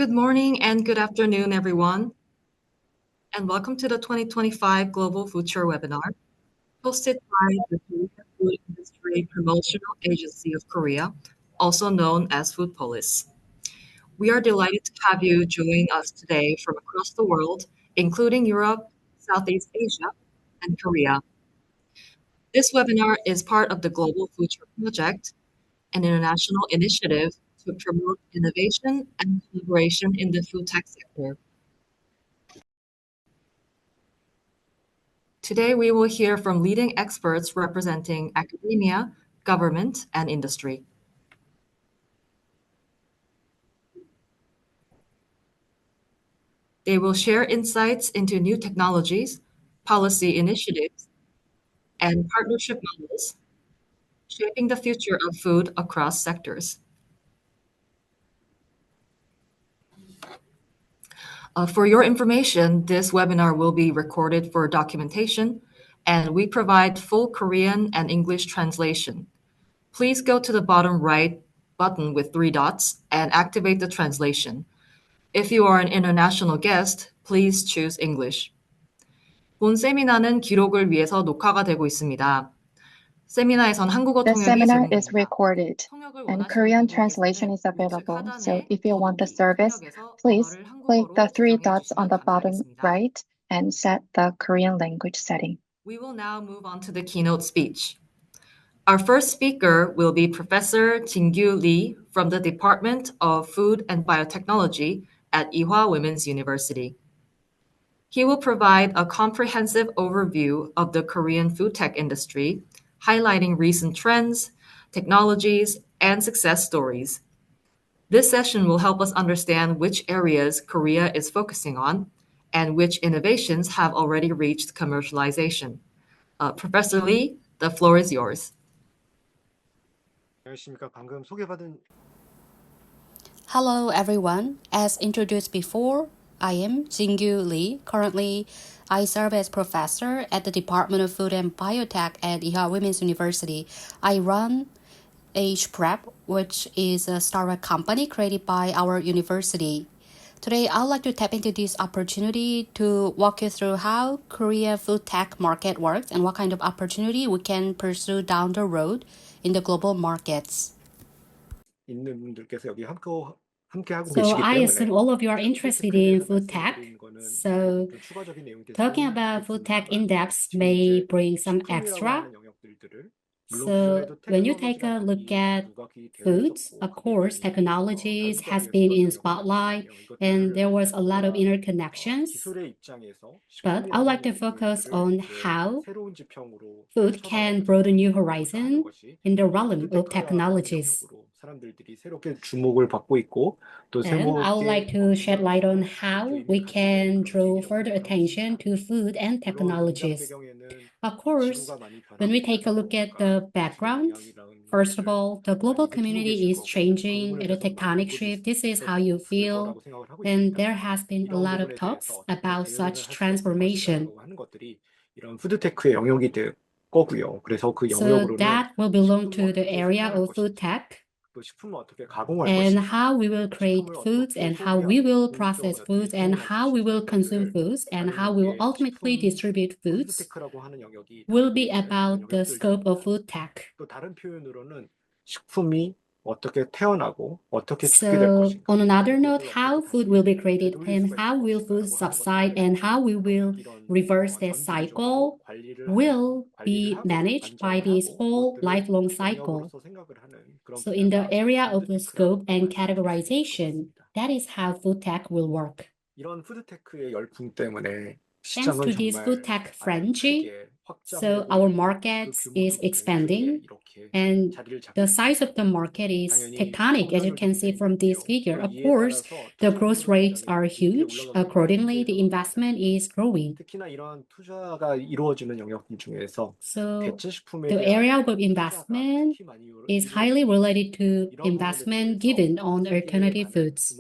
Good morning and good afternoon, everyone, and welcome to the 2025 Global Foodture webinar, hosted by the Korea Food Industry Promotional Agency of Korea, also known as Foodpolis. We are delighted to have you join us today from across the world, including Europe, Southeast Asia, and Korea. This webinar is part of the Global Foodture Project, an international initiative to promote innovation and collaboration in the food tech sector. Today, we will hear from leading experts representing academia, government, and industry. They will share insights into new technologies, policy initiatives, and partnership models, shaping the future of food across sectors. For your information, this webinar will be recorded for documentation, and we provide full Korean and English translation. Please go to the bottom right button with 3 dots and activate the translation. If you are an international guest, please choose English. 본 세미나는 기록을 위해서 녹화가 되고 있습니다. 세미나에선 한국어 The 통역이 seminar is 제공됩니다. recorded 통역을 and 원하시는 Korean 분들께서는 translation is 우측 available. So 하단에 if you want the 더보기, service, 통역에서 please 언어를 click the 한국어로 3 지정해 dots on 주시면 the bottom 감사하겠습니다. right and set the Korean language setting. We will now move on to the keynote speech. Our first speaker will be Professor Jin-Gyu Lee from the Department of Food and Biotechnology at Ewha Women's University. He will provide a comprehensive overview of the Korean food tech industry, highlighting recent trends, technologies, and success stories. This session will help us understand which areas Korea is focusing on and which innovations have already reached commercialization. Professor Lee, the floor is yours. Hello everyone. As introduced before, I am Jin-Gyu Lee. Currently, I serve as professor at the Department of Food and Biotech at Ewha Women's University. I run Age Prep, which is a startup company created by our university. Today, I'd like to tap into this opportunity to walk you through how Korea food tech market works and what kind of opportunity we can pursue down the road in the global markets. So I assume all of you are interested in food tech. So talking about food tech in depth may bring some extra. So when you take a look at foods, of course, technologies has been in spotlight and there was a lot of interconnections. But I would like to focus on how food can broaden new horizon in the realm of technologies. And I would like to shed light on how we can draw further attention to food and technologies. Of course, when we take a look at the background, first of all, the global community is changing at a tectonic shift. This is how you feel. And there has been a lot of talks about such transformation. So that will belong to the area of food tech. And how we will create foods and how we will process foods and how we will consume foods and how we will ultimately distribute foods will be about the scope of food tech. So on another note, how food will be created and how will food subside and how we will reverse that cycle will be managed by this whole lifelong cycle. So in the area of the scope and categorization, that is how food tech will work. Thanks to this food tech frenzy, so our market is expanding and the size of the market is tectonic, as you can see from this figure. Of course, the growth rates are huge. Accordingly, the investment is growing. So the area of investment is highly related to investment given on alternative foods.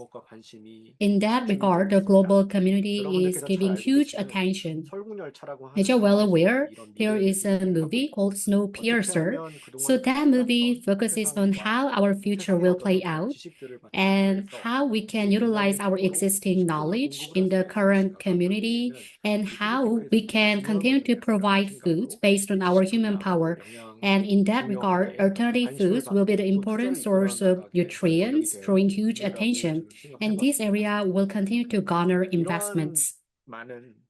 In that regard, the global community is giving huge attention. As you're well aware, there is a movie called Snowpiercer. So that movie focuses on how our future will play out and how we can utilize our existing knowledge in the current community and how we can continue to provide foods based on our human power. And in that regard, alternative foods will be the important source of nutrients, drawing huge attention. And this area will continue to garner investments.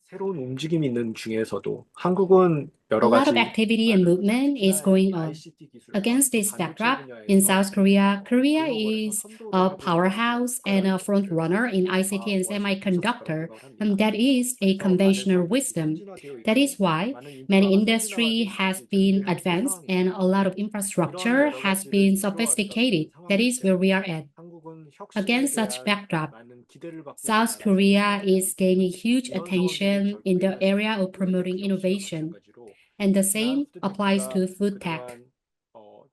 새로운 움직임이 있는 중에서도 한국은 A 여러 lot of 가지 activity and movement is going on. Against this backdrop, in South Korea, Korea is a powerhouse and a front runner in ICT and semiconductor, and that is a conventional wisdom. That is why many industry has been advanced and a lot of infrastructure has been sophisticated. That is where we are at. Against such backdrop, South Korea is gaining huge attention in the area of promoting innovation, and the same applies to food tech.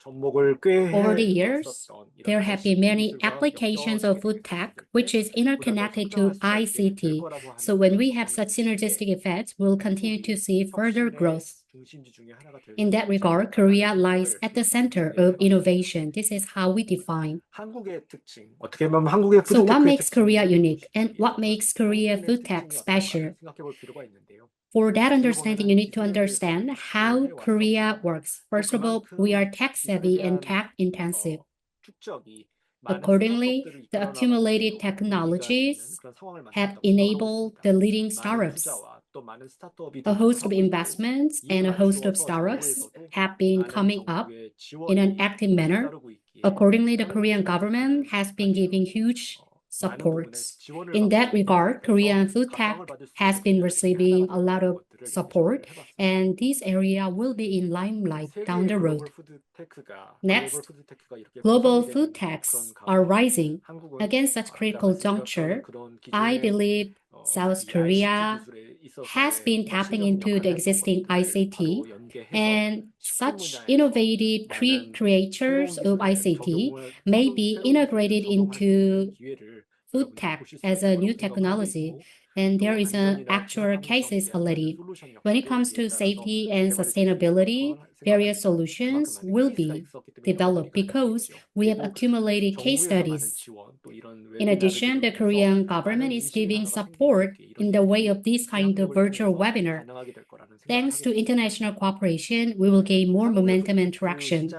Over the years, there have been many applications of food tech, which is interconnected to ICT. So when we have such synergistic effects, we'll continue to see further growth. In that regard, Korea lies at the center of innovation. This is how we define. So what makes Korea unique and what makes Korea food tech special? For that understanding, you need to understand how Korea works. First of all, we are tech-savvy and tech-intensive. Accordingly, the accumulated technologies have enabled the leading startups. A host of investments and a host of startups have been coming up in an active manner. Accordingly, the Korean government has been giving huge supports. In that regard, Korean food tech has been receiving a lot of support, and this area will be in limelight down the road. Next, global food techs are rising. Against such critical juncture, I believe South Korea has been tapping into the existing ICT, and such innovative creators of ICT may be integrated into food tech as a new technology, and there is an actual cases already. When it comes to safety and sustainability, various solutions will be developed because we have accumulated case studies. In addition, the Korean government is giving support in the way of this kind of virtual webinar. Thanks to international cooperation, we will gain more momentum and traction.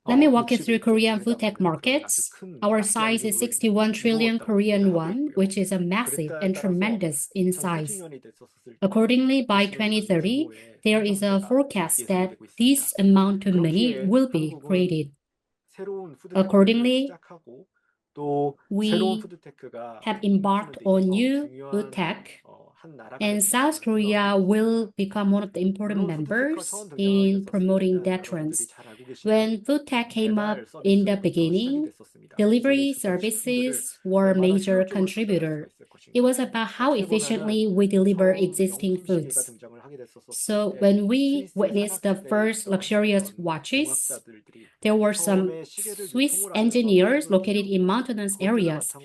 Let me walk you through Korean food tech markets. Our size is 61 trillion Korean won, which is a massive and tremendous in size. Accordingly, by 2030, there is a forecast that this amount of money will be created. Accordingly, we have embarked on new food tech, and South Korea will become one of the important members in promoting that trends. When food tech came up in the beginning, delivery services were a major contributor. It was about how efficiently we deliver existing foods. So when we witnessed the first luxurious watches, there were some Swiss engineers located in mountainous areas.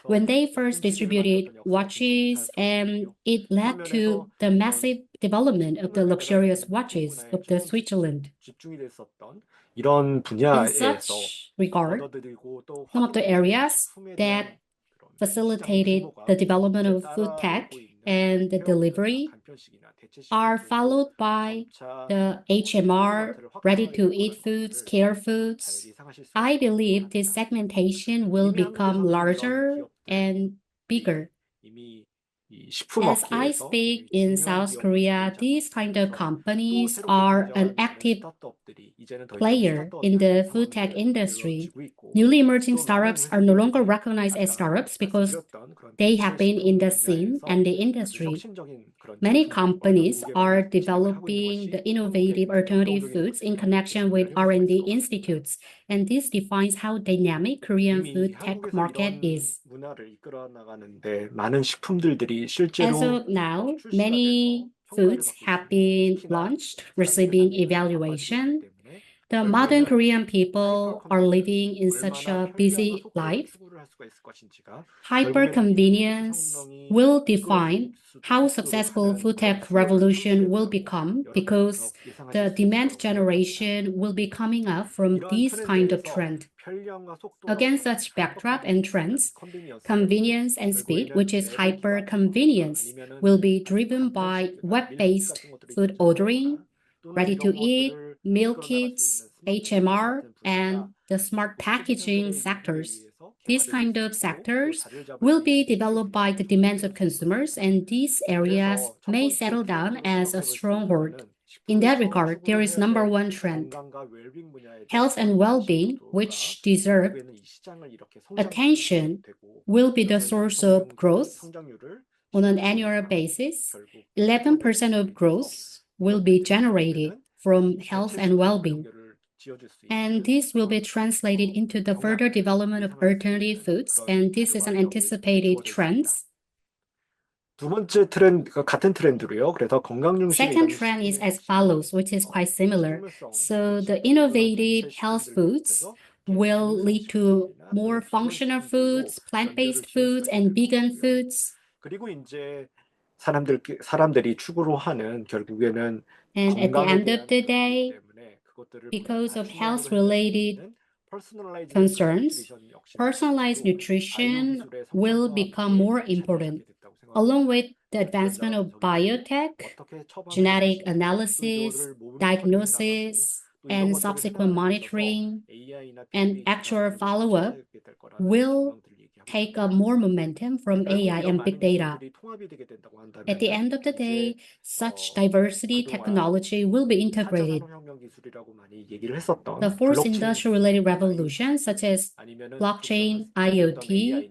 When they first distributed watches, and it led to the massive development of the luxurious watches of the Switzerland. In such regard, some of the areas that facilitated the development of food tech and the delivery are followed by the HMR, ready-to-eat foods, care foods. I believe this segmentation will become larger and bigger. As I speak in South Korea, these kind of companies are an active player in the food tech industry. Newly emerging startups are no longer recognized as startups because they have been in the scene and the industry. Many companies are developing the innovative alternative foods in connection with R&D institutes, and this defines how dynamic Korean food tech market is. As of now, many foods have been launched, receiving evaluation. The modern Korean people are living in such a busy life. Hyper-convenience will define how successful food tech revolution will become because the demand generation will be coming up from this kind of trend. Against such backdrop and trends, convenience and speed, which is hyper-convenience, will be driven by web-based food ordering, ready-to-eat, meal kits, HMR, and the smart packaging sectors. These kind of sectors will be developed by the demands of consumers, and these areas may settle down as a stronghold. In that regard, there is number one trend. Health and well-being, which deserve attention, will be the source of growth. On an annual basis, 11% of growth will be generated from health and well-being. And this will be translated into the further development of alternative foods, and this is an anticipated trend. 두 번째 같은 트렌드로요. 그래서 Second trend is as follows, which is quite similar. So the innovative health foods will lead to more functional foods, plant-based foods, and vegan foods. 그리고 이제 사람들이 추구로 하는 결국에는 And at the end of the day, because of health-related concerns, personalized nutrition will become more important. Along with the advancement of biotech, genetic analysis, diagnosis, and subsequent monitoring, and actual follow-up will take up more momentum from AI and big data. At the end of the day, such diversity technology will be integrated. The fourth industrial-related revolution, such as blockchain, IoT,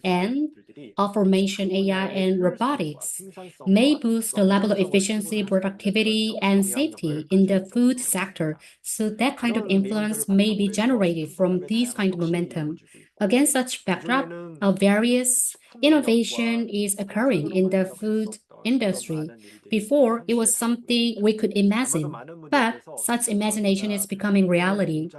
and automation AI and robotics, may boost the level of efficiency, productivity, and safety in the food sector. So that kind of influence may be generated from this kind of momentum. Against such backdrop, various innovation is occurring in the food industry. Before, it was something we could imagine, but such imagination is becoming reality.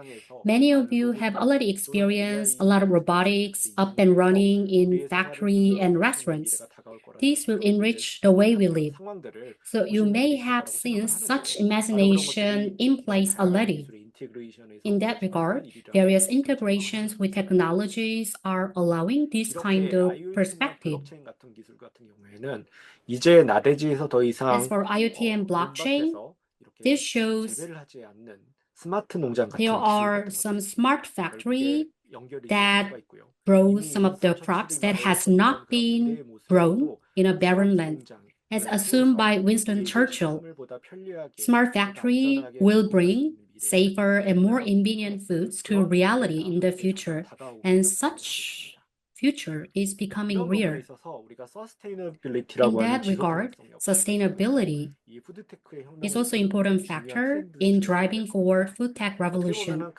Many of you have already experienced a lot of robotics up and running in factory and restaurants. This will enrich the way we live. So you may have seen such imagination in place already. In that regard, various integrations with technologies are allowing this kind of perspective. As for IoT and blockchain, this shows there are some smart factories that grow some of the crops that has not been grown in a barren land. As assumed by Winston Churchill, smart factory will bring safer and more convenient foods to reality in the future, and such future is becoming real. In that regard, sustainability is also an important factor in driving forward food tech revolution.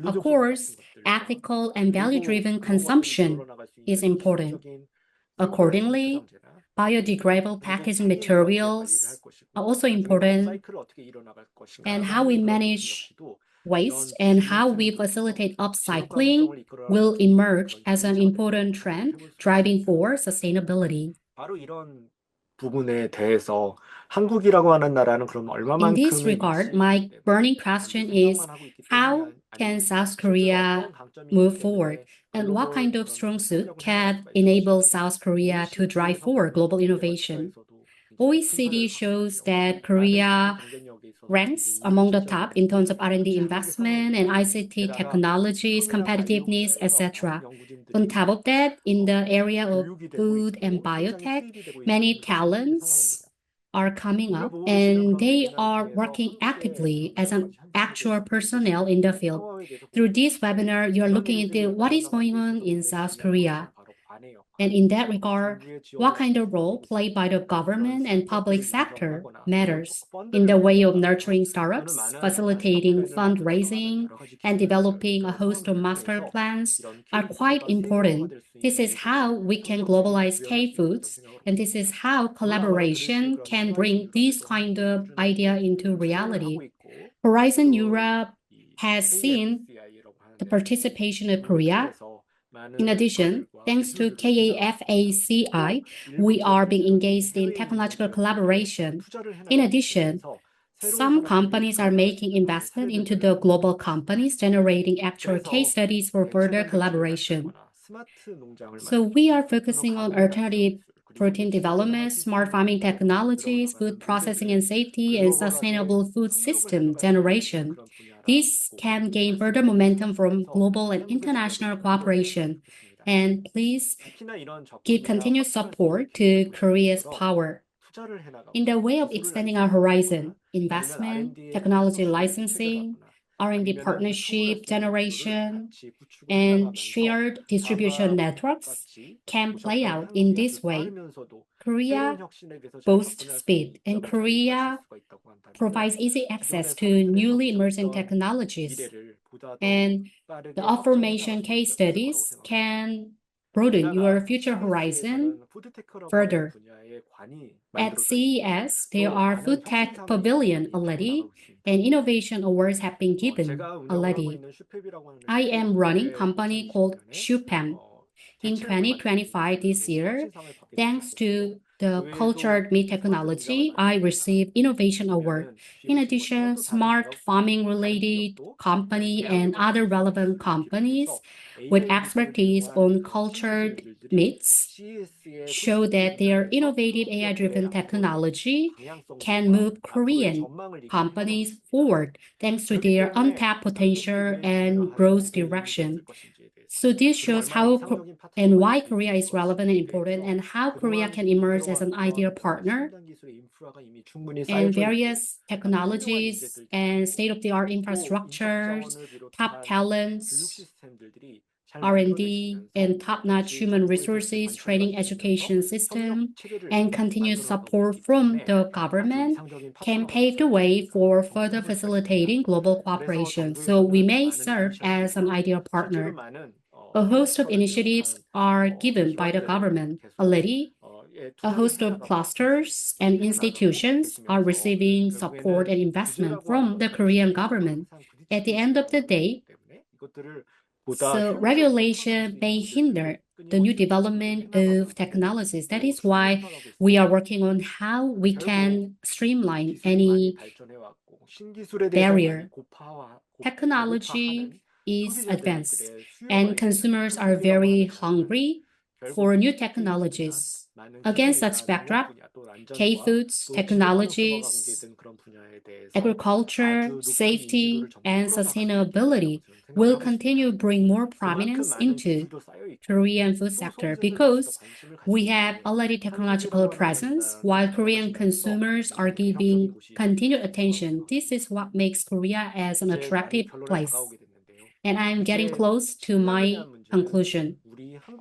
Of course, ethical and value-driven consumption is important. Accordingly, biodegradable packaging materials are also important, and how we manage waste and how we facilitate upcycling will emerge as an important trend driving for sustainability. In this regard, my burning question is, how can South Korea move forward? And what kind of strong suit can enable South Korea to drive forward global innovation? OECD shows that Korea ranks among the top in terms of R&D investment and ICT technologies, competitiveness, etc. On top of that, in the area of food and biotech, many talents are coming up, and they are working actively as an actual personnel in the field. Through this webinar, you're looking into what is going on in South Korea. And in that regard, what kind of role played by the government and public sector matters in the way of nurturing startups, facilitating fundraising, and developing a host of master plans are quite important. This is how we can globalize K-foods, and this is how collaboration can bring this kind of idea into reality. Horizon Europe has seen the participation of Korea. In addition, thanks to KAFACI, we are being engaged in technological collaboration. In addition, some companies are making investment into the global companies, generating actual case studies for further collaboration. So we are focusing on alternative protein development, smart farming technologies, food processing and safety, and sustainable food system generation. This can gain further momentum from global and international cooperation. And please give continuous support to Korea's power. In the way of expanding our horizon, investment, technology licensing, R&D partnership generation, and shared distribution networks can play out in this way. Korea boasts speed, and Korea provides easy access to newly emerging technologies. And the aforementioned case studies can broaden your future horizon further. At CES, there are food tech pavilion already, and innovation awards have been given already. I am running a company called Shupam. In 2025 this year, thanks to the cultured meat technology, I received Innovation Award. In addition, smart farming related company and other relevant companies with expertise on cultured meats show that their innovative AI-driven technology can move Korean companies forward thanks to their untapped potential and growth direction. So this shows how and why Korea is relevant and important, and how Korea can emerge as an ideal partner. And various technologies and state-of-the-art infrastructures, top talents, R&D, and top-notch human resources, training education system, and continuous support from the government can pave the way for further facilitating global cooperation. So we may serve as an ideal partner. A host of initiatives are given by the government already. A host of clusters and institutions are receiving support and investment from the Korean government. At the end of the day, so regulation may hinder the new development of technologies. That is why we are working on how we can streamline any barrier. Technology is advanced, and consumers are very hungry for new technologies. Against such backdrop, K-Foods, technologies, agriculture, safety, and sustainability will continue to bring more prominence into Korean food sector because we have already technological presence while Korean consumers are giving continued attention. This is what makes Korea as an attractive place. And I'm getting close to my conclusion.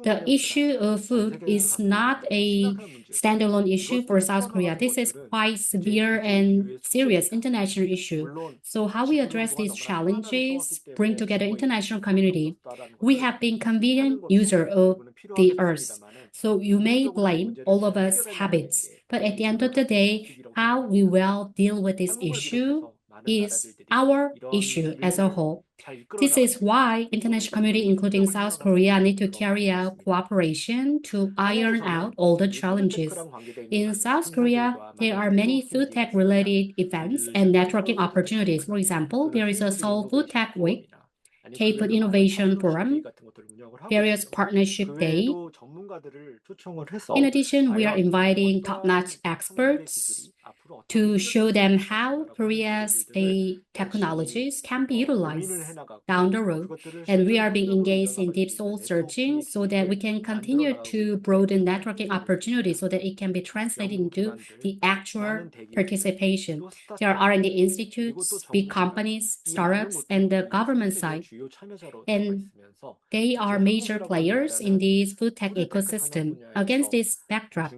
The issue of food is not a standalone issue for South Korea. This is quite severe and serious international issue. So how we address these challenges, bring together international community. We have been convenient user of the earth. So you may blame all of us habits, but at the end of the day, how we will deal with this issue is our issue as a whole. This is why international community, including South Korea, need to carry out cooperation to iron out all the challenges. In South Korea, there are many food tech related events and networking opportunities. For example, there is a Seoul Food Tech Week, K-Food Innovation Forum, various partnership day. In addition, we are inviting top-notch experts to show them how Korea's technologies can be utilized down the road. And we are being engaged in deep soul searching so that we can continue to broaden networking opportunities so that it can be translated into the actual participation. There are R&D institutes, big companies, startups, and the government side. And they are major players in this food tech ecosystem. Against this backdrop,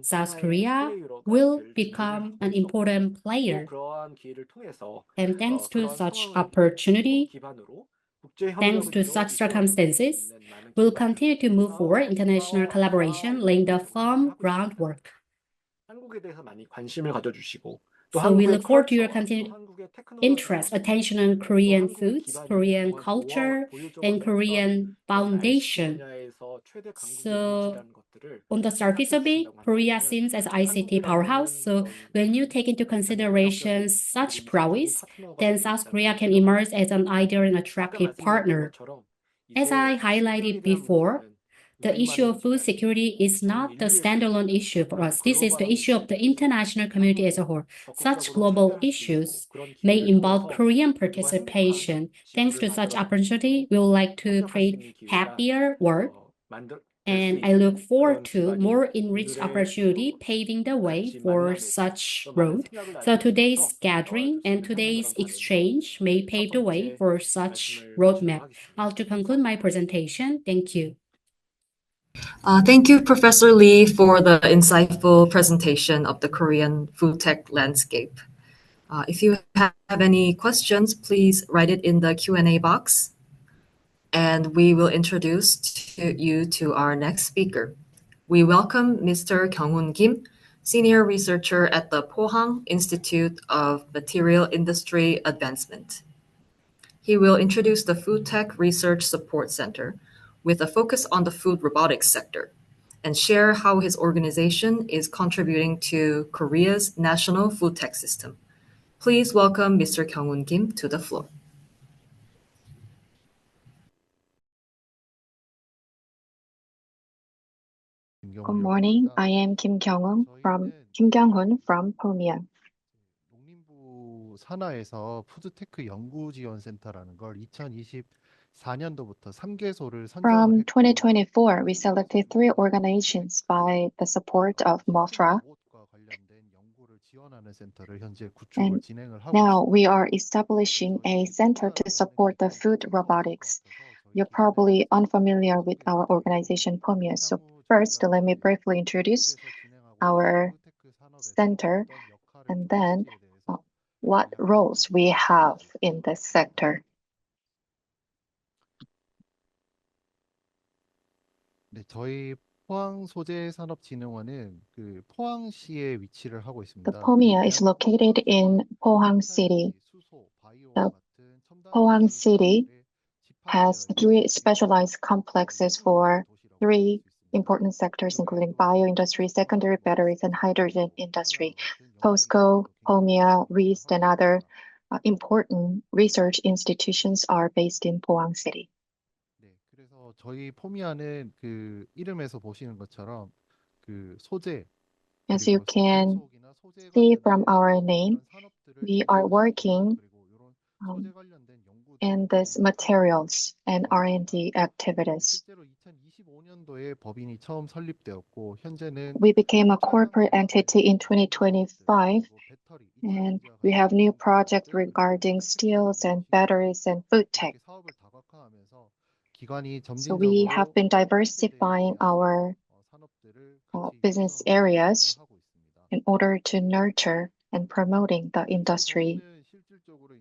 South Korea will become an important player. And thanks to such opportunity, thanks to such circumstances, we'll continue to move forward international collaboration, laying the firm groundwork. So we look forward to your continued interest, attention on Korean foods, Korean culture, and Korean foundation. So on the surface of it, Korea seems as ICT powerhouse. So when you take into consideration such prowess, then South Korea can emerge as an ideal and attractive partner. As I highlighted before, the issue of food security is not the standalone issue for us. This is the issue of the international community as a whole. Such global issues may involve Korean participation. Thanks to such opportunity, we would like to create happier world. And I look forward to more enriched opportunity paving the way for such road. So today's gathering and today's exchange may pave the way for such roadmap. I'll to conclude my presentation. Thank you. Thank you, Professor Lee, for the insightful presentation of the Korean food tech landscape. If you have any questions, please write it in the Q&A box, and we will introduce you to our next speaker. We welcome Mr. Kyung-hoon Kim, Senior Researcher at the Pohang Institute of Material Industry Advancement. He will introduce the Food Tech Research Support Center with a focus on the food robotics sector and share how his organization is contributing to Korea's national food tech system. Please welcome Mr. Kyung-hoon Kim to the floor. Good morning. I am Kim Kyung-hoon from Pomia. 농림부 산하에서 푸드테크 연구지원센터라는 걸 2024년도부터 3개소를 From 선정을 2024, we selected 3 organizations by the support of MOFRA. 로봇과 관련된 연구를 지원하는 센터를 현재 구축을 And 진행을 하고 now 있습니다. we are establishing a center to support the food robotics. You're probably unfamiliar with our organization, Pomia. So first, let me briefly introduce our center and then what roles we have in this sector. 네, 저희 포항소재산업진흥원은 그 포항시에 위치를 하고 있습니다. The Pomia is located in Pohang City. The Pohang City has 3 specialized complexes for 3 important sectors, including bioindustry, secondary batteries, and hydrogen industry. POSCO, Pomia, RIST, and other important research institutions are based in Pohang City. 네, 그래서 저희 포미아는 그 이름에서 보시는 것처럼 그 소재 As you 그리고 can 금속이나 소재 see 관련된 from our 그런 name, 산업들을 we are 주로 working 그리고 이런 소재 관련된 연구들 in this materials and R&D activities. 실제로 2025년도에 법인이 처음 설립되었고 현재는 We became a corporate entity in 2025, and we have new projects regarding steels and batteries and food tech. 사업을 다각화하면서 기관이 So we have been diversifying our business areas in order to nurture and promoting the industry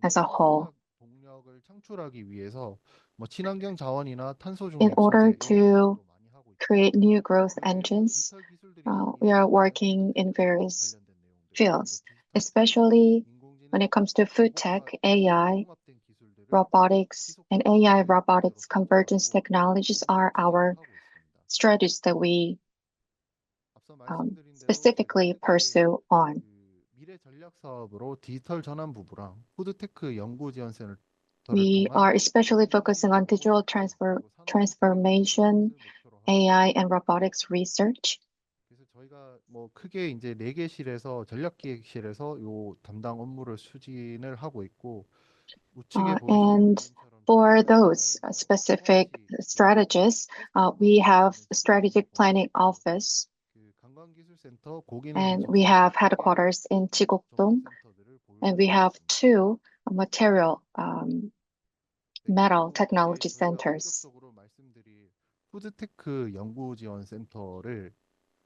as a whole. In order to create new growth engines, we are working in various fields, especially when it comes to food tech, AI, robotics, and AI robotics convergence technologies are our strategies that we specifically pursue on. We are especially focusing on digital transformation, AI, and robotics research. 그래서 저희가 뭐 크게 이제 4개실에서 전략기획실에서 요 담당 업무를 추진을 하고 있고 우측에 And for those specific strategies, we have a strategic planning office, and we have headquarters in Jigokdong, and we have 2 material metal technology centers. 푸드테크 연구지원센터를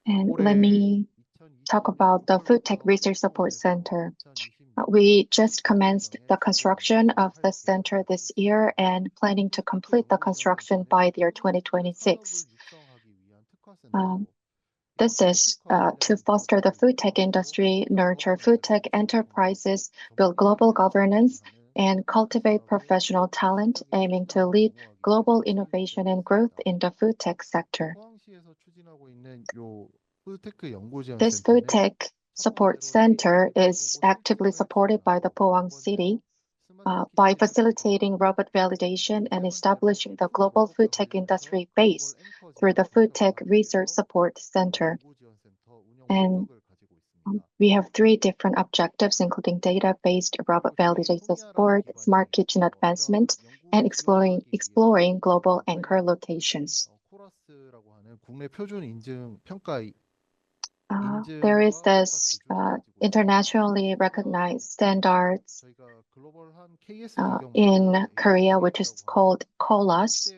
And let me talk about the Food Tech Research Support Center. We just commenced the construction of the center this year and planning to complete the construction by the year 2026. This is to foster the food tech industry, nurture food tech enterprises, build global governance, and cultivate professional talent, aiming to lead global innovation and growth in the food tech sector. This food tech support center is actively supported by the Pohang City by facilitating robot validation and establishing the global food tech industry base through the Food Tech Research Support Center. And we have 3 different objectives, including data-based robot validation support, smart kitchen advancement, and exploring global anchor locations. There is this internationally recognized standards in Korea, which is called COLAS.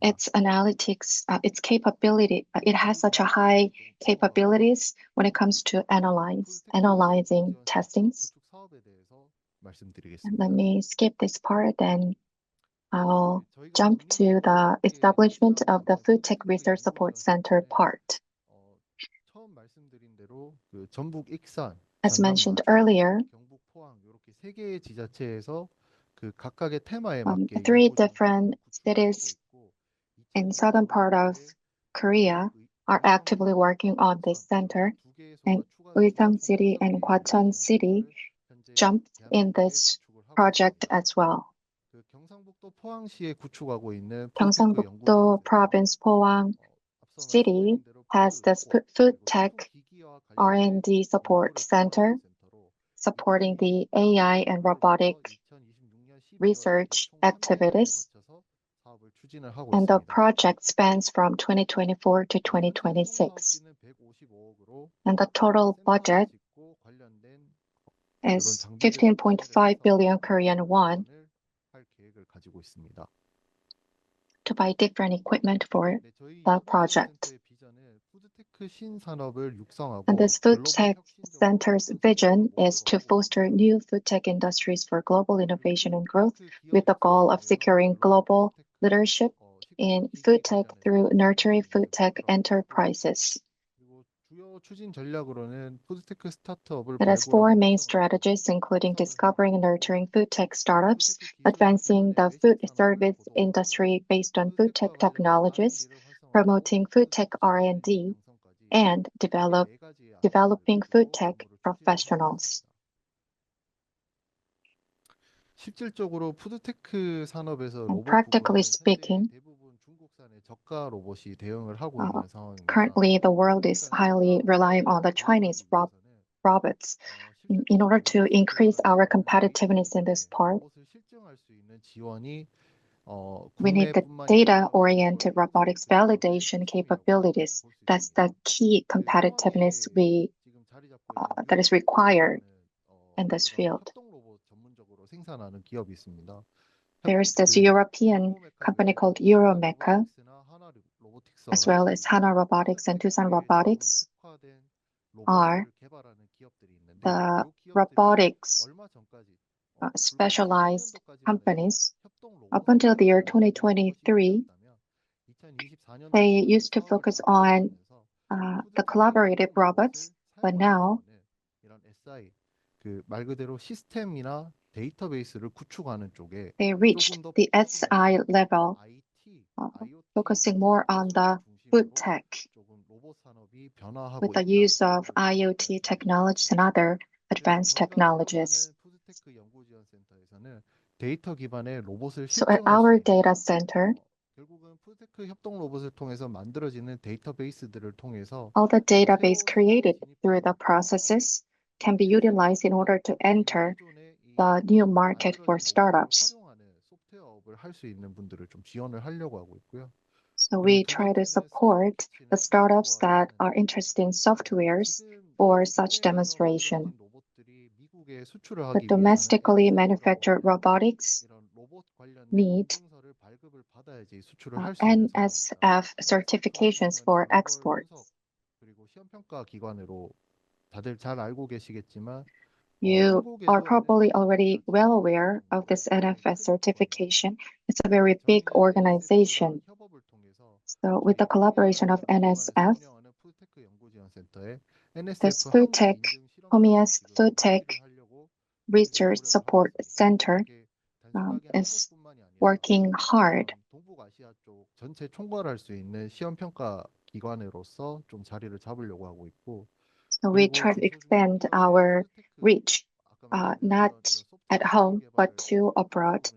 Its analytics, its capability, it has such a high capabilities when it comes to analyzing testings. And let me skip this part, then I'll jump to the establishment of the Food Tech Research Support Center part. As mentioned earlier, 3 different cities in southern part of Korea are actively working on this center, and Ulsan City and Gwacheon City jumped in this project as well. Gyeongsang-buk-do Province Pohang City has this Food Tech R&D Support Center supporting the AI and robotic research activities. And the project spans from 2024 to 2026. And the total budget is 15.5 billion Korean won to buy different equipment for the project. And this food tech center's vision is to foster new food tech industries for global innovation and growth with the goal of securing global leadership in food tech through nurturing food tech enterprises. It has 4 main strategies, including discovering and nurturing food tech startups, advancing the food service industry based on food tech technologies, promoting food tech R&D, and developing food tech professionals. And practically speaking, currently the world is highly relying on the Chinese robots. In order to increase our competitiveness in this part, we need the data-oriented robotics validation capabilities. That's the key competitiveness that is required in this field. There is this European company called Euromecha, as well as Hana Robotics and Tucson Robotics are the robotics specialized companies. Up until the year 2023, they used to focus on the collaborative robots, but now they reached the SI level, focusing more on the food tech with the use of IoT technologies and other advanced technologies. So at our data center, all the database created through the processes can be utilized in order to enter the new market for startups. So we try to support the startups that are interested in softwares for such demonstration. The domestically manufactured robotics need NSF certifications for exports. You are probably already well aware of this NFS certification. It's a very big organization. So with the collaboration of NSF, this Foodtech, Pomia's Foodtech Research Support Center is working hard. 전체 총괄할 수 있는 시험 평가 기관으로서 좀 자리를 잡으려고 하고 있고. So we try to expand our reach, not at home, but to abroad.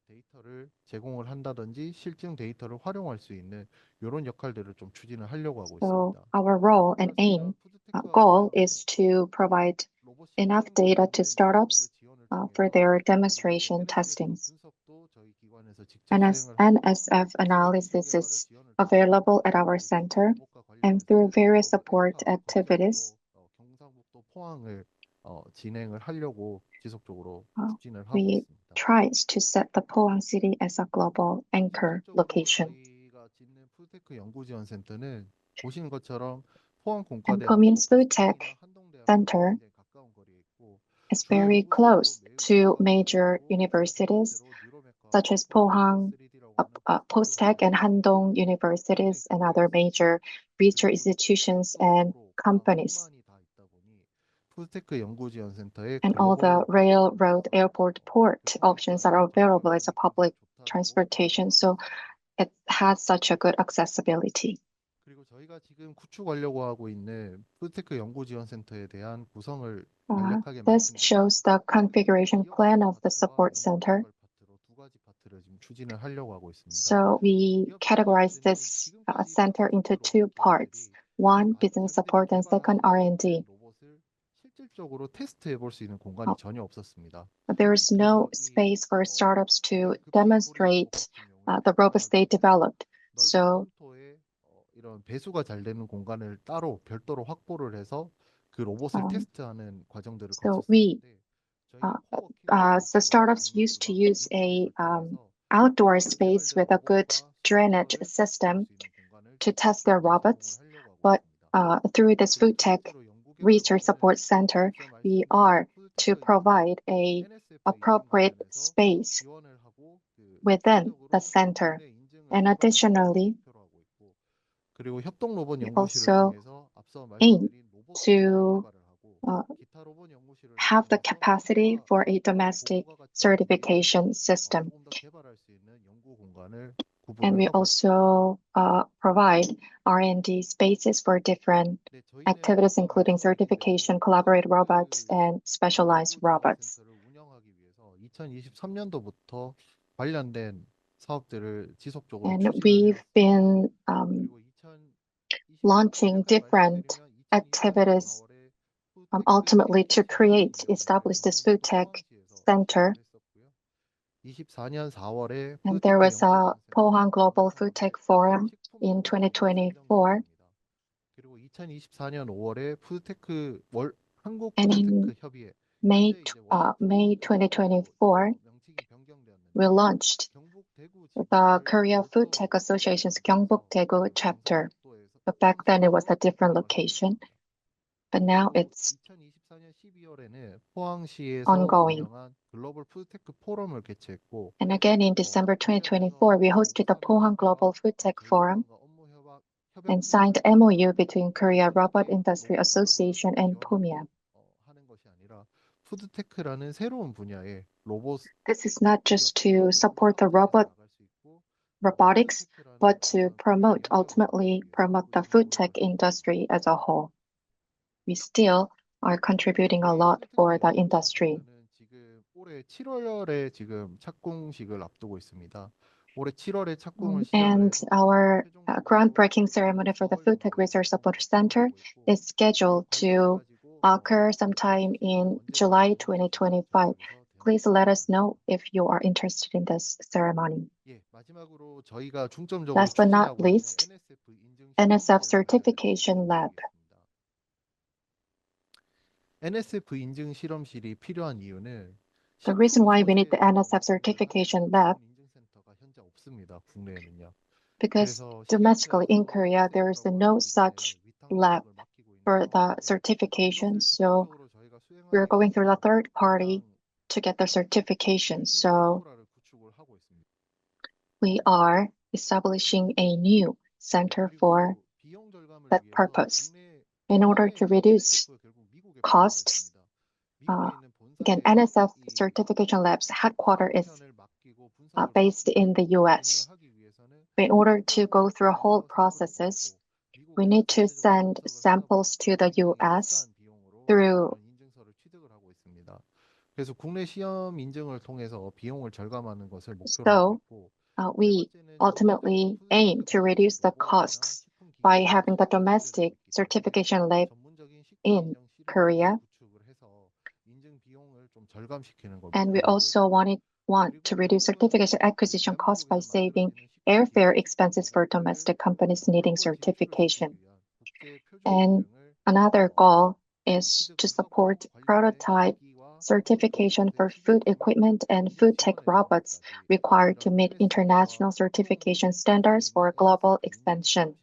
데이터를 제공을 한다든지 실증 데이터를 활용할 수 있는 이런 역할들을 좀 추진을 하려고 하고 So 있습니다. our role and aim, goal is to provide enough data to startups for their demonstration testings. NSF analysis is available at our center, and through various support activities, 포항을 진행을 하려고 지속적으로 추진을 하고 we 있습니다. try to set the Pohang City as a global anchor location. 저희가 짓는 푸드테크 연구지원센터는 보시는 것처럼 포항 And 공과대 Pomian's Foodtech Center is very close to major universities such as Pohang, Posttech and Handong universities and other major research institutions and companies. And all the railroad, airport, port options are available as a public transportation, so it has such a good accessibility. 그리고 저희가 지금 구축하려고 하고 있는 푸드테크 연구지원센터에 대한 구성을 This shows the configuration plan of the support center. 두 가지 파트를 지금 추진을 하려고 하고 있습니다. So we categorize this center into two parts. One, business support, and second, R&D. 실질적으로 테스트해 볼 수 있는 공간이 전혀 없었습니다. There is no space for startups to demonstrate the robots they developed. So 이런 배수가 잘 되는 공간을 따로 별도로 확보를 해서 그 로봇을 테스트하는 과정들을 거쳤었는데 so startups used to use a outdoor space with a good drainage system to test their robots. But through this Foodtech Research Support Center, we are to provide a appropriate space within the center. And additionally, we also aim to have the capacity for a domestic certification system. And we also provide R&D spaces for different activities, including certification, collaborative robots, and specialized robots. 2023년도부터 관련된 사업들을 지속적으로 And we've been launching different activities ultimately to establish this Foodtech Center. And there was a Pohang Global Foodtech Forum in 2024. And in May 2024, we launched the Korea Foodtech Association's Jeonbuk Daewook chapter. But back then it was a different location. But now it's ongoing. And again, in December 2024, we hosted the Pohang Global Foodtech Forum and signed MOU between Korea Robot Industry Association and Pomia. This is not just to support the robotics, but to ultimately promote the food tech industry as a whole. We still are contributing a lot for the industry. 올해 7월에 지금 착공식을 앞두고 있습니다. 올해 7월에 And our groundbreaking ceremony for the Foodtech Research Support Center is scheduled to occur sometime in July 2025. Please let us know if you are interested in this ceremony. Last but not least, NSF Certification Lab. NSF 인증 실험실이 필요한 이유는 The reason why we need the NSF Certification Lab because domestically in Korea there is no such lab for the certification. So we're going through the third party to get the certification. So we are establishing a new center for that purpose in order to reduce costs. Again, NSF certification lab's headquarters is based in the US. In order to go through whole processes, we need to send samples to the US through 그래서 국내 시험 인증을 통해서 비용을 절감하는 것을 목표로 So, 하고 있고 we ultimately aim to reduce the costs by having the domestic certification lab in Korea. And we also want to reduce certification acquisition costs by saving airfare expenses for domestic companies needing certification. And another goal is to support prototype certification for food equipment and food tech robots required to meet international certification standards for global expansion.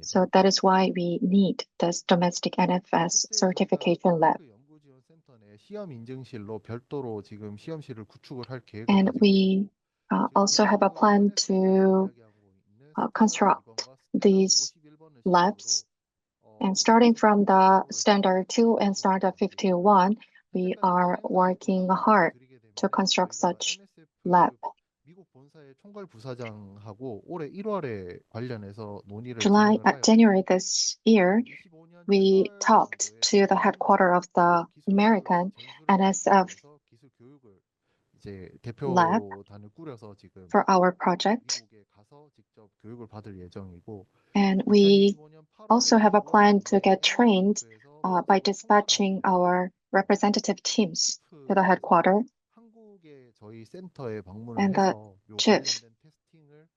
So that is why we need this domestic NFS certification lab. And we also have a plan to construct these labs. And starting from the standard 2 and standard 51, we are working hard to construct such lab. January this year, we talked to the headquarters of the American NSF lab for our project. And we also have a plan to get trained by dispatching our representative teams to the headquarters. And the chief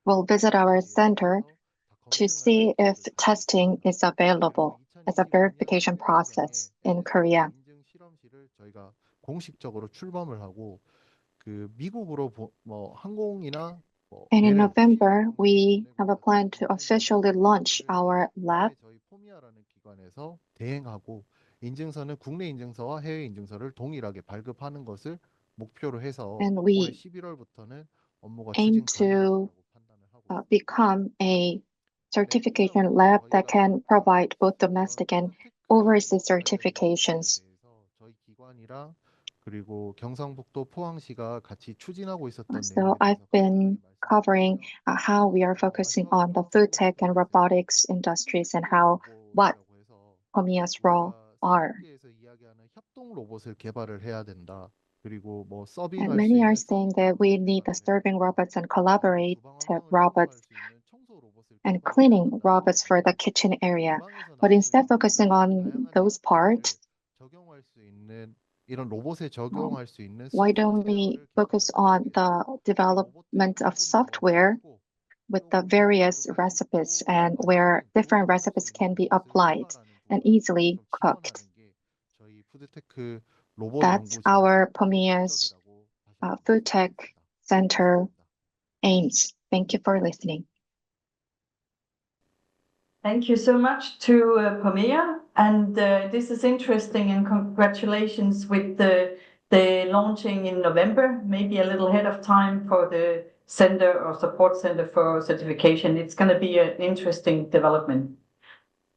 will visit our center to see if testing is available as a verification process in Korea. And in November, we have a plan to officially launch our lab. And we aim to become a certification lab that can provide both domestic and overseas certifications. So I've been covering how we are focusing on the food tech and robotics industries and what Pomia's role are. And many are saying that we need the serving robots and collaborative robots and cleaning robots for the kitchen area. But instead focusing on those parts, why don't we focus on the development of software with the various recipes and where different recipes can be applied and easily cooked? That's our Pomia's Food Tech Center aims. Thank you for listening. Thank you so much to Pomea, and this is interesting, and congratulations with the launching in November, maybe a little ahead of time for the center or support center for certification. It's going to be an interesting development.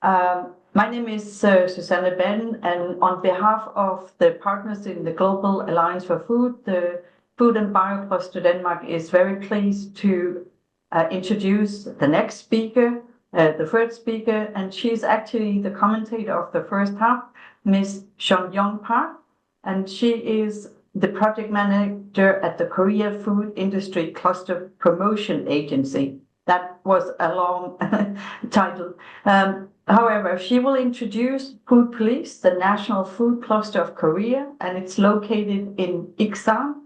My name is Susanne Ben, and on behalf of the partners in the Global Alliance for Food, the Food and Bio Cluster Denmark is very pleased to introduce the next speaker, the third speaker, and she's actually the commentator of the first half, Ms. Seonyoung Park, and she is the project manager at the Korea Food Industry Cluster Promotion Agency. That was a long title. However, she will introduce Foodpolis, the national food cluster of Korea, and it's located in Iksan.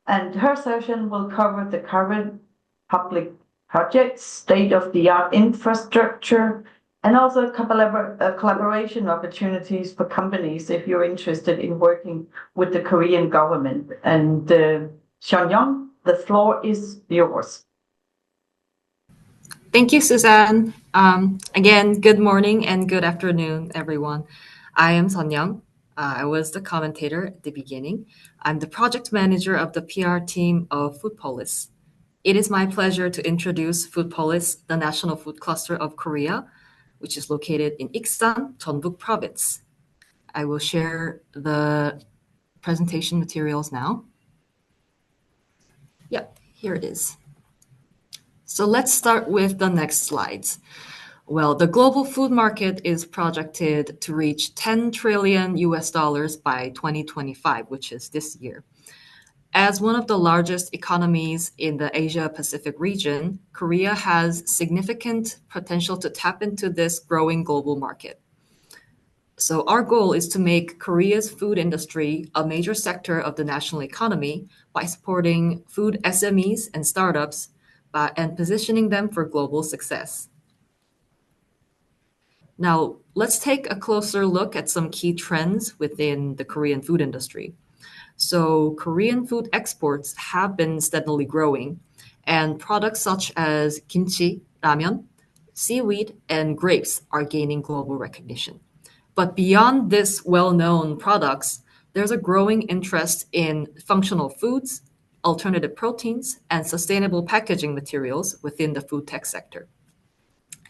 And her session will cover the current public projects, state-of-the-art infrastructure, and also collaboration opportunities for companies if you're interested in working with the Korean government. And Seonyoung, the floor is yours. Thank you, Suzanne. Again, good morning and good afternoon, everyone. I am Seonyoung. I was the commentator at the beginning. I'm the project manager of the PR team of Foodpolis. It is my pleasure to introduce Foodpolis, the national food cluster of Korea, which is located in Iksan, Jeonbuk province. I will share the presentation materials now. Yep, here it is. So let's start with the next slides. Well, the global food market is projected to reach 10 trillion US dollars by 2025, which is this year. As one of the largest economies in the Asia-Pacific region, Korea has significant potential to tap into this growing global market. So our goal is to make Korea's food industry a major sector of the national economy by supporting food SMEs and startups and positioning them for global success. Now, let's take a closer look at some key trends within the Korean food industry. So Korean food exports have been steadily growing, and products such as kimchi, ramen, seaweed, and grapes are gaining global recognition. But beyond these well-known products, there's a growing interest in functional foods, alternative proteins, and sustainable packaging materials within the food tech sector.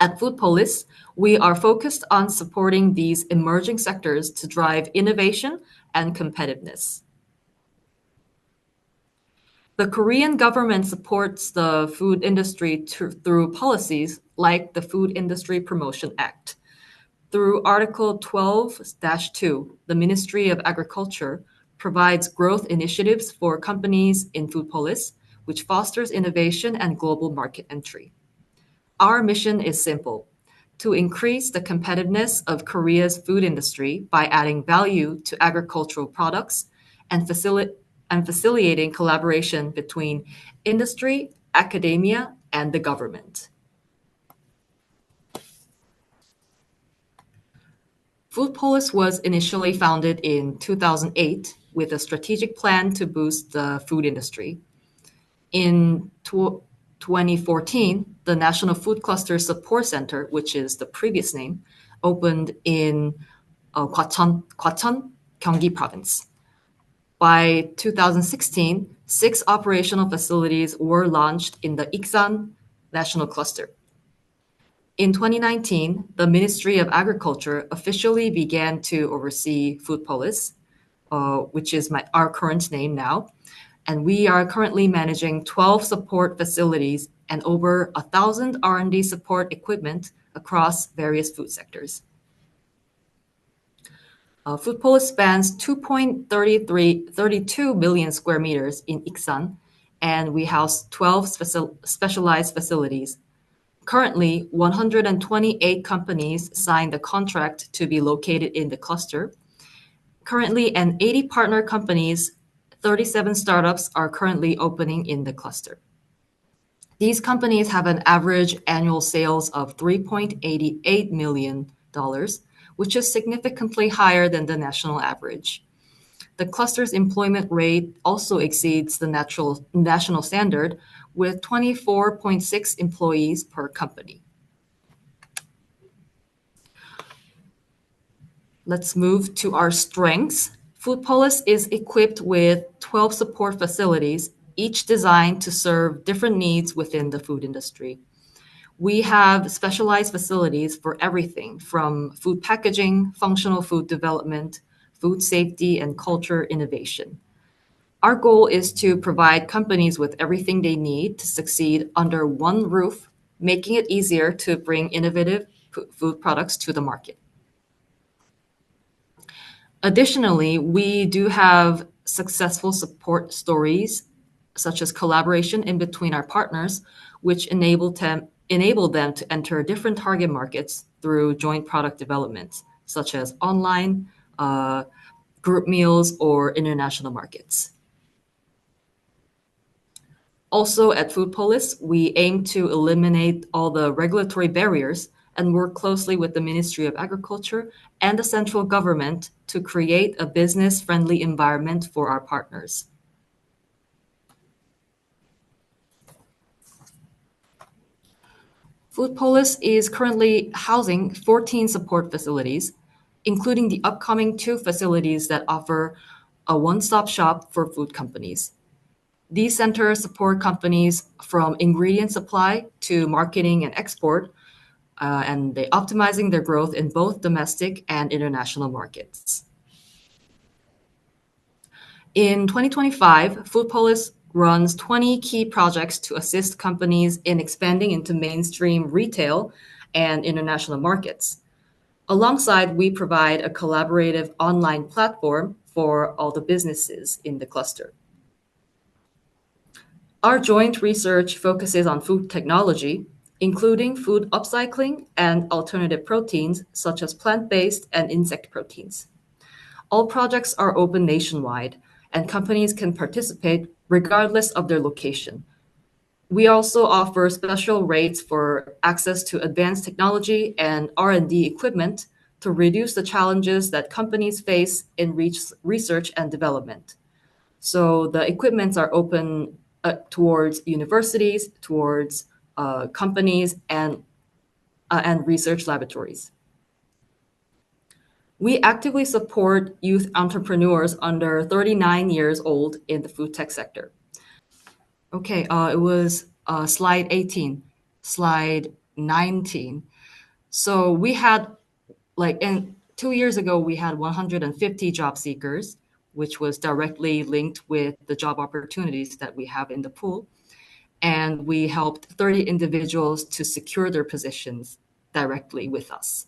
At Foodpolis, we are focused on supporting these emerging sectors to drive innovation and competitiveness. The Korean government supports the food industry through policies like the Food Industry Promotion Act. Through Article 12-2, the Ministry of Agriculture provides growth initiatives for companies in Foodpolis, which fosters innovation and global market entry. Our mission is simple: to increase the competitiveness of Korea's food industry by adding value to agricultural products and facilitating collaboration between industry, academia, and the government. Foodpolis was initially founded in 2008 with a strategic plan to boost the food industry. In 2014, the National Food Cluster Support Center, which is the previous name, opened in Gwacheon, Gyeonggi Province. By 2016, 6 operational facilities were launched in the Iksan National Cluster. In 2019, the Ministry of Agriculture officially began to oversee Foodpolis, which is our current name now, and we are currently managing 12 support facilities and over 1,000 R&D support equipment across various food sectors. Foodpolis spans 2.32 million square meters in Iksan, and we house 12 specialized facilities. Currently, 128 companies signed the contract to be located in the cluster. Currently, and 80 partner companies, 37 startups are currently opening in the cluster. These companies have an average annual sales of $3.88 million, which is significantly higher than the national average. The cluster's employment rate also exceeds the national standard, with 24.6 employees per company. Let's move to our strengths. Foodpolis is equipped with 12 support facilities, each designed to serve different needs within the food industry. We have specialized facilities for everything from food packaging, functional food development, food safety, and culture innovation. Our goal is to provide companies with everything they need to succeed under one roof, making it easier to bring innovative food products to the market. Additionally, we do have successful support stories, such as collaboration in between our partners, which enable them to enter different target markets through joint product development, such as online, group meals, or international markets. Also at Foodpolis, we aim to eliminate all the regulatory barriers and work closely with the Ministry of Agriculture and the central government to create a business-friendly environment for our partners. Foodpolis is currently housing 14 support facilities. including the upcoming 2 facilities that offer a one-stop shop for food companies. These centers support companies from ingredient supply to marketing and export, and they optimizing their growth in both domestic and international markets. In 2025, Foodpolis runs 20 key projects to assist companies in expanding into mainstream retail and international markets. Alongside, we provide a collaborative online platform for all the businesses in the cluster. Our joint research focuses on food technology, including food upcycling and alternative proteins such as plant-based and insect proteins. All projects are open nationwide, and companies can participate regardless of their location. We also offer special rates for access to advanced technology and R&D equipment to reduce the challenges that companies face in research and development. So the equipments are open towards universities, towards companies, and research laboratories. We actively support youth entrepreneurs under 39 years old in the food tech sector. Okay, it was slide 18, slide 19. So we had, like, 2 years ago, we had 150 job seekers, which was directly linked with the job opportunities that we have in the pool. And we helped 30 individuals to secure their positions directly with us.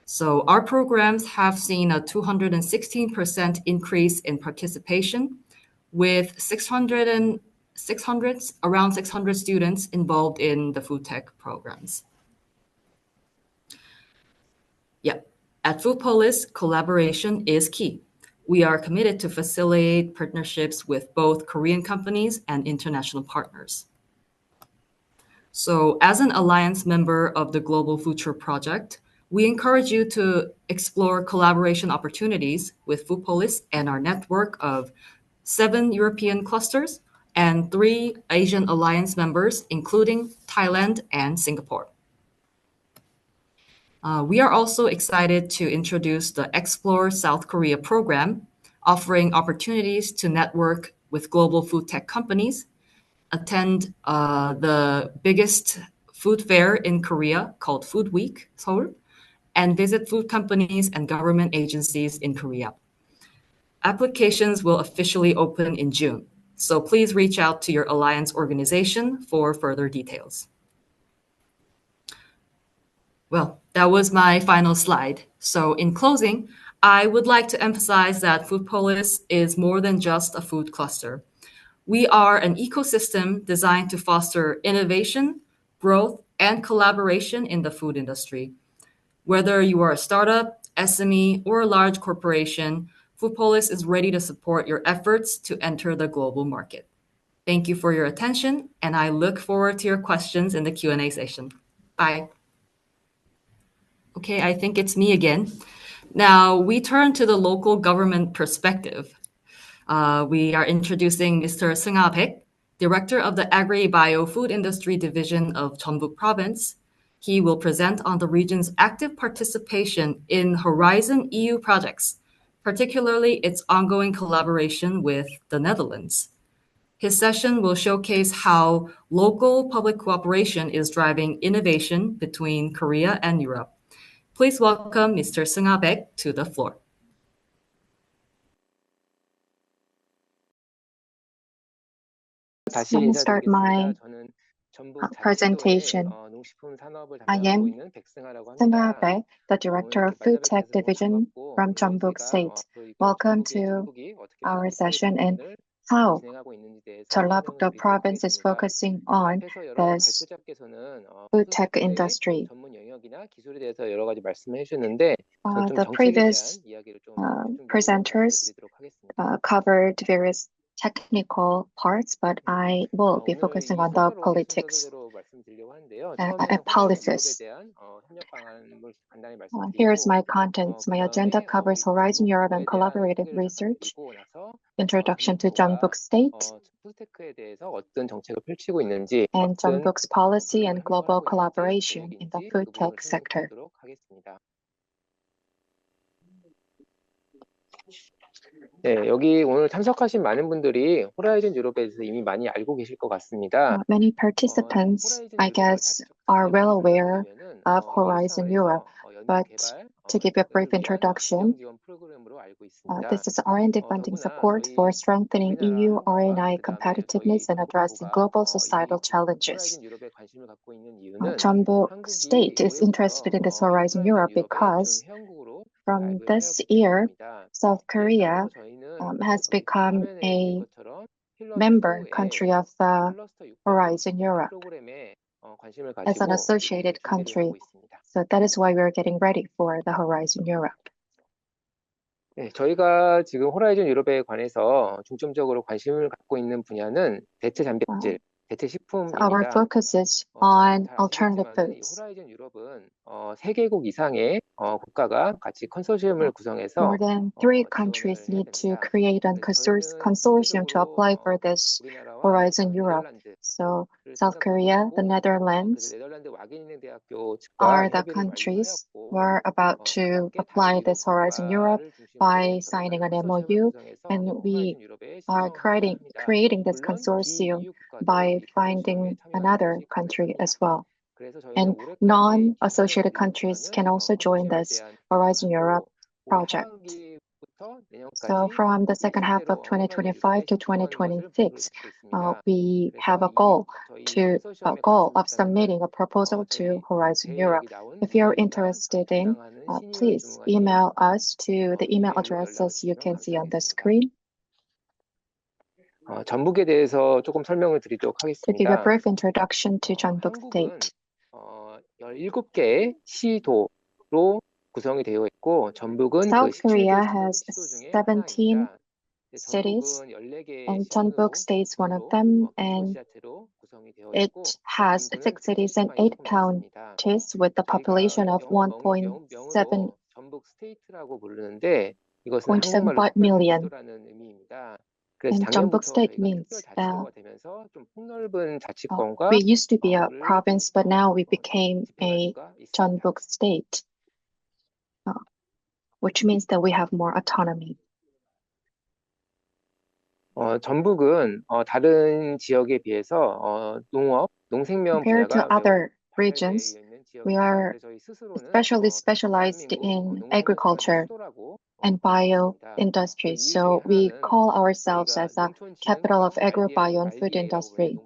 So our programs have seen a 216% increase in participation, with around 600 students involved in the food tech programs. Yeah, at Foodpolis, collaboration is key. We are committed to facilitate partnerships with both Korean companies and international partners. So as an alliance member of the Global Foodture project, we encourage you to explore collaboration opportunities with Foodpolis and our network of 7 European clusters and 3 Asian alliance members, including Thailand and Singapore. We are also excited to introduce the Explore South Korea program, offering opportunities to network with global food tech companies, attend the biggest food fair in Korea called Food Week, Seoul, and visit food companies and government agencies in Korea. Applications will officially open in June, so please reach out to your alliance organization for further details. Well, that was my final slide. So in closing, I would like to emphasize that Foodpolis is more than just a food cluster. We are an ecosystem designed to foster innovation, growth, and collaboration in the food industry. Whether you are a startup, SME, or a large corporation, Foodpolis is ready to support your efforts to enter the global market. Thank you for your attention, and I look forward to your questions in the Q&A session. Bye. Okay, I think it's me again. Now, we turn to the local government perspective. We are introducing Mr. Seungha Baek, Director of the Agri-Bio Food Industry Division of Jeonbuk Province. He will present on the region's active participation in Horizon EU projects, particularly its ongoing collaboration with the Netherlands. His session will showcase how local public cooperation is driving innovation between Korea and Europe. Please welcome Mr. Seungha Baek to the floor. Let me start my presentation. I am Seungha Baek, the Director of Food Tech Division from Jeonbuk State. Welcome to our session and how Jeonbuk Province is focusing on the food tech industry. The previous presenters covered various technical parts, but I will be focusing on the politics and policies. Here's my contents. My agenda covers Horizon Europe and collaborative research, introduction to Jeonbuk State, and Jeonbuk's policy and global collaboration in the food tech sector. 네, 여기 오늘 참석하신 많은 분들이 호라이즌 유럽에 대해서 이미 많이 알고 계실 것 같습니다. Many participants, I guess, are well aware of Horizon Europe, but to give you a brief introduction, this is R&D funding support for strengthening EU R&I competitiveness and addressing global societal challenges. Jeonbuk State is interested in this Horizon Europe because from this year, South Korea has become a member country of the Horizon Europe as an associated country. So that is why we're getting ready for the Horizon Europe. 네, 저희가 지금 호라이즌 유럽에 관해서 중점적으로 관심을 갖고 있는 분야는 대체 단백질, 대체 식품입니다. Our focus is on alternative foods. 호라이즌 유럽은 3개국 이상의 국가가 같이 컨소시엄을 구성해서 More than 3 countries need to create a consortium to apply for this Horizon Europe. So South Korea, the Netherlands are the countries who are about to apply this Horizon Europe by signing an MOU, and we are creating this consortium by finding another country as well. And non-associated countries can also join this Horizon Europe project. So from the second half of 2025 to 2026, we have a goal of submitting a proposal to Horizon Europe. If you're interested in, please email us to the email addresses you can see on the screen. 전북에 대해서 조금 설명을 드리도록 To give a 하겠습니다. brief introduction to Jeonbuk State. 17개의 시도로 구성이 되어 있고 전북은 South 그 Korea 17개 has 시도 중에 17 하나입니다. cities, 14개의 and Jeonbuk State is one of them, and it has 6 cities and 8 counties with a population of 1.7 전북 스테이트라고 부르는데 이것은 0.75 한국말로 million. 특별자치도라는 의미입니다. And Jeonbuk State means 되면서 좀 폭넓은 자치권과 we used to be a province, but now we became a Jeonbuk State, which means that we have more autonomy. 전북은 다른 지역에 비해서 농업, 농생명 Compared to 분야가 other regions, we are especially specialized in agriculture and bio industry. So we call ourselves as a capital of agri-bio and food industry.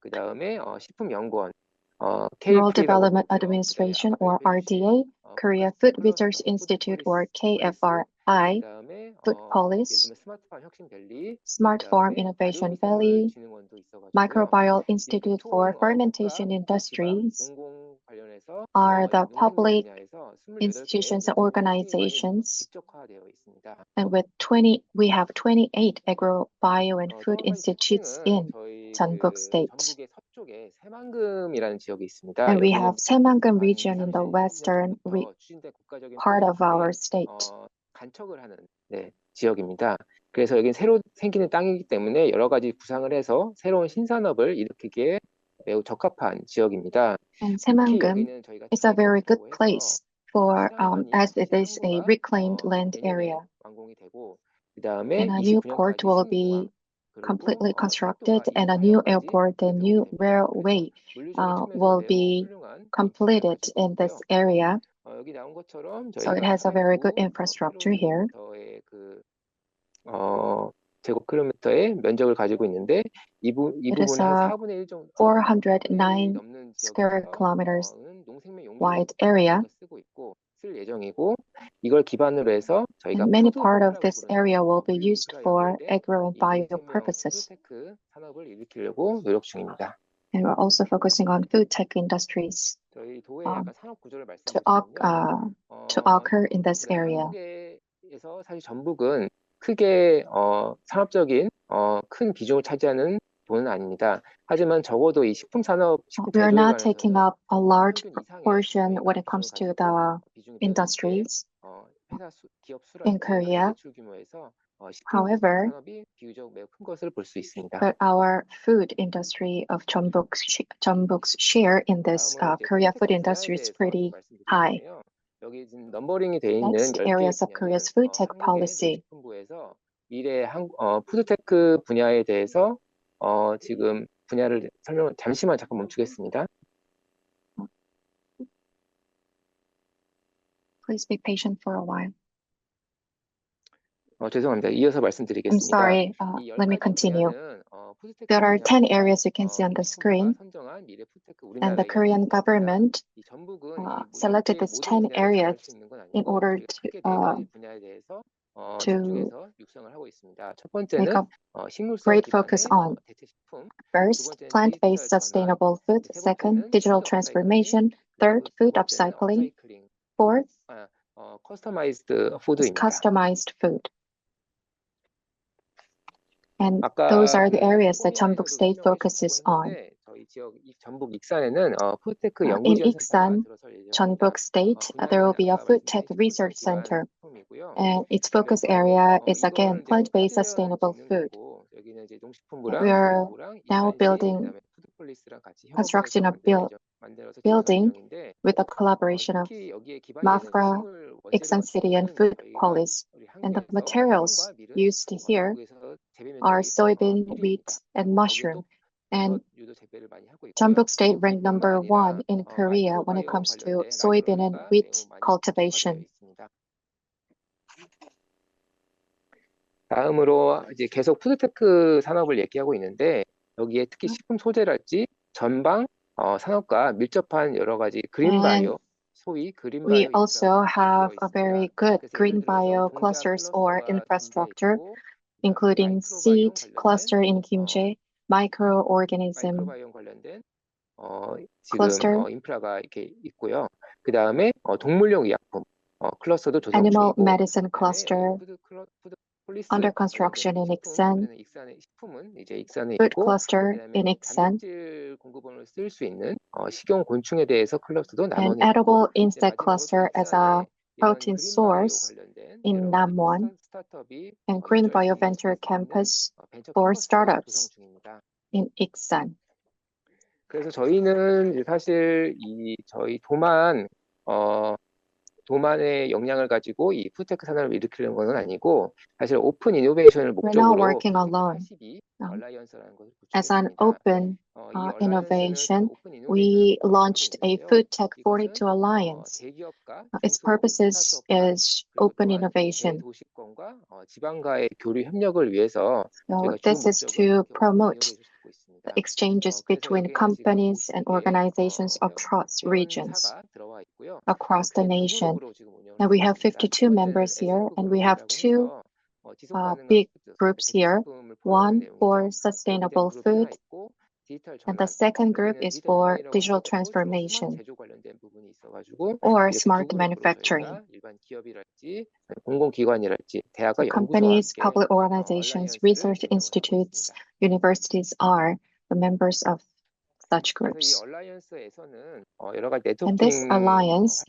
그다음에 식품연구원, Rural Development Administration or RDA, Korea Food Research Institute or KFRI, Foodpolis, Smart Farm Innovation Valley, Microbial Institute for Fermentation Industries are the public institutions and organizations. And we have 28 agro-bio and food institutes in Jeonbuk State. And we have Saemangeum region in the western part of our state. 지역입니다. 그래서 여기는 새로 생기는 땅이기 때문에 여러 가지 구상을 해서 새로운 신산업을 일으키기에 매우 적합한 지역입니다. And Saemangeum is a very good place for as it is a reclaimed land area. And a new port will be completely constructed, and a new airport and new railway will be completed in this area. So it has a very good infrastructure here. 제곱킬로미터의 면적을 가지고 있는데 이 부분은 한 4분의 1 정도 409 square kilometers wide area. 쓸 예정이고 이걸 기반으로 해서 저희가 And many part of this area will be used for agro and bio purposes. 산업을 일으키려고 노력 중입니다. And we're also focusing on food tech industries to occur in this area. 한국에서 사실 전북은 크게 산업적인 큰 비중을 차지하는 도는 아닙니다. 하지만 적어도 이 식품 산업 We are not taking up a large portion when it comes to the industries in Korea. However, but our food industry of Jeonbuk's share in this Korea food industry is pretty high. 여기 지금 넘버링이 돼 있는 Next 10개의 areas of Korea's food tech policy. 노식품부에서 미래 푸드테크 분야에 대해서 지금 분야를 설명을 잠시만 잠깐 멈추겠습니다. Please be patient for a while. 죄송합니다. 이어서 I'm 말씀드리겠습니다. sorry, let me continue. There are 10 areas you can see on the screen, and the Korean government selected these 10 areas in order to make a great focus on. First, plant-based sustainable food. Second, digital transformation. Third, food upcycling. Fourth, 커스터마이즈드 is 푸드입니다. customized food. And those are the areas that Jeonbuk State focuses on. 저희 지역 전북 익산에는 푸드테크 In 연구지원 Iksan, Jeonbuk State, there will be a food tech research center, and its focus area is again plant-based sustainable food. We are now building construction of building with a collaboration of Mafra, Iksan City, and Foodpolis. And the materials used here are soybean, wheat, and mushroom. And Jeonbuk State ranked number 1 in Korea when it comes to soybean and wheat cultivation. 다음으로 이제 계속 푸드테크 산업을 얘기하고 있는데 여기에 특히 식품 소재랄지 전방 산업과 밀접한 여러 가지 그린바이오, 소위 그린바이오 We also have a very good green bio clusters or infrastructure, including seed cluster in Kimje, microorganism cluster, 인프라가 이렇게 있고요. 그 다음에 동물용 의약품 클러스터도 조성 animal 중이고, medicine cluster under construction in Iksan, 익산의 식품은 이제 익산에 food 있고, cluster in Iksan, 단백질 공급원을 쓸 수 있는 식용 곤충에 대해서 클러스터도 and 나눠져 edible 있고, insect cluster as a protein source in Namwon, and green bio venture campus for startups in Iksan. 그래서 저희는 사실 저희 도만의 역량을 가지고 이 푸드테크 산업을 일으키는 것은 아니고 사실 오픈 이노베이션을 We're not 목적으로 working alone. 42 얼라이언스라는 것을 As an 구축했습니다. open innovation, we launched a Food Tech 42 Alliance. Its purposes is open innovation. 도시권과 지방과의 교류 협력을 위해서 So this is to promote the exchanges between companies and organizations across regions, across the nation. And we have 52 members here, and we have two big groups here. One for sustainable food, and the second group is for digital transformation or smart manufacturing. So companies, public organizations, research institutes, universities are the members of such groups. In this alliance,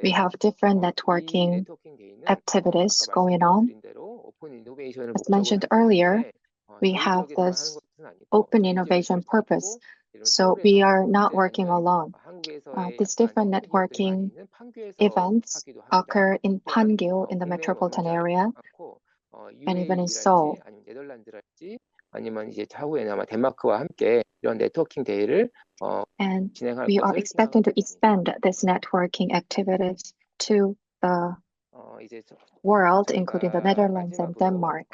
we have different networking activities going on. As mentioned earlier, we have this open innovation purpose, so we are not working alone. These different networking events occur in Pangil in the metropolitan area, and even in Seoul. 아니면 이제 차후에는 아마 덴마크와 함께 이런 네트워킹 데이를 And 진행할 we are 것을 expecting to expand this networking activities to the world, including the Netherlands and Denmark.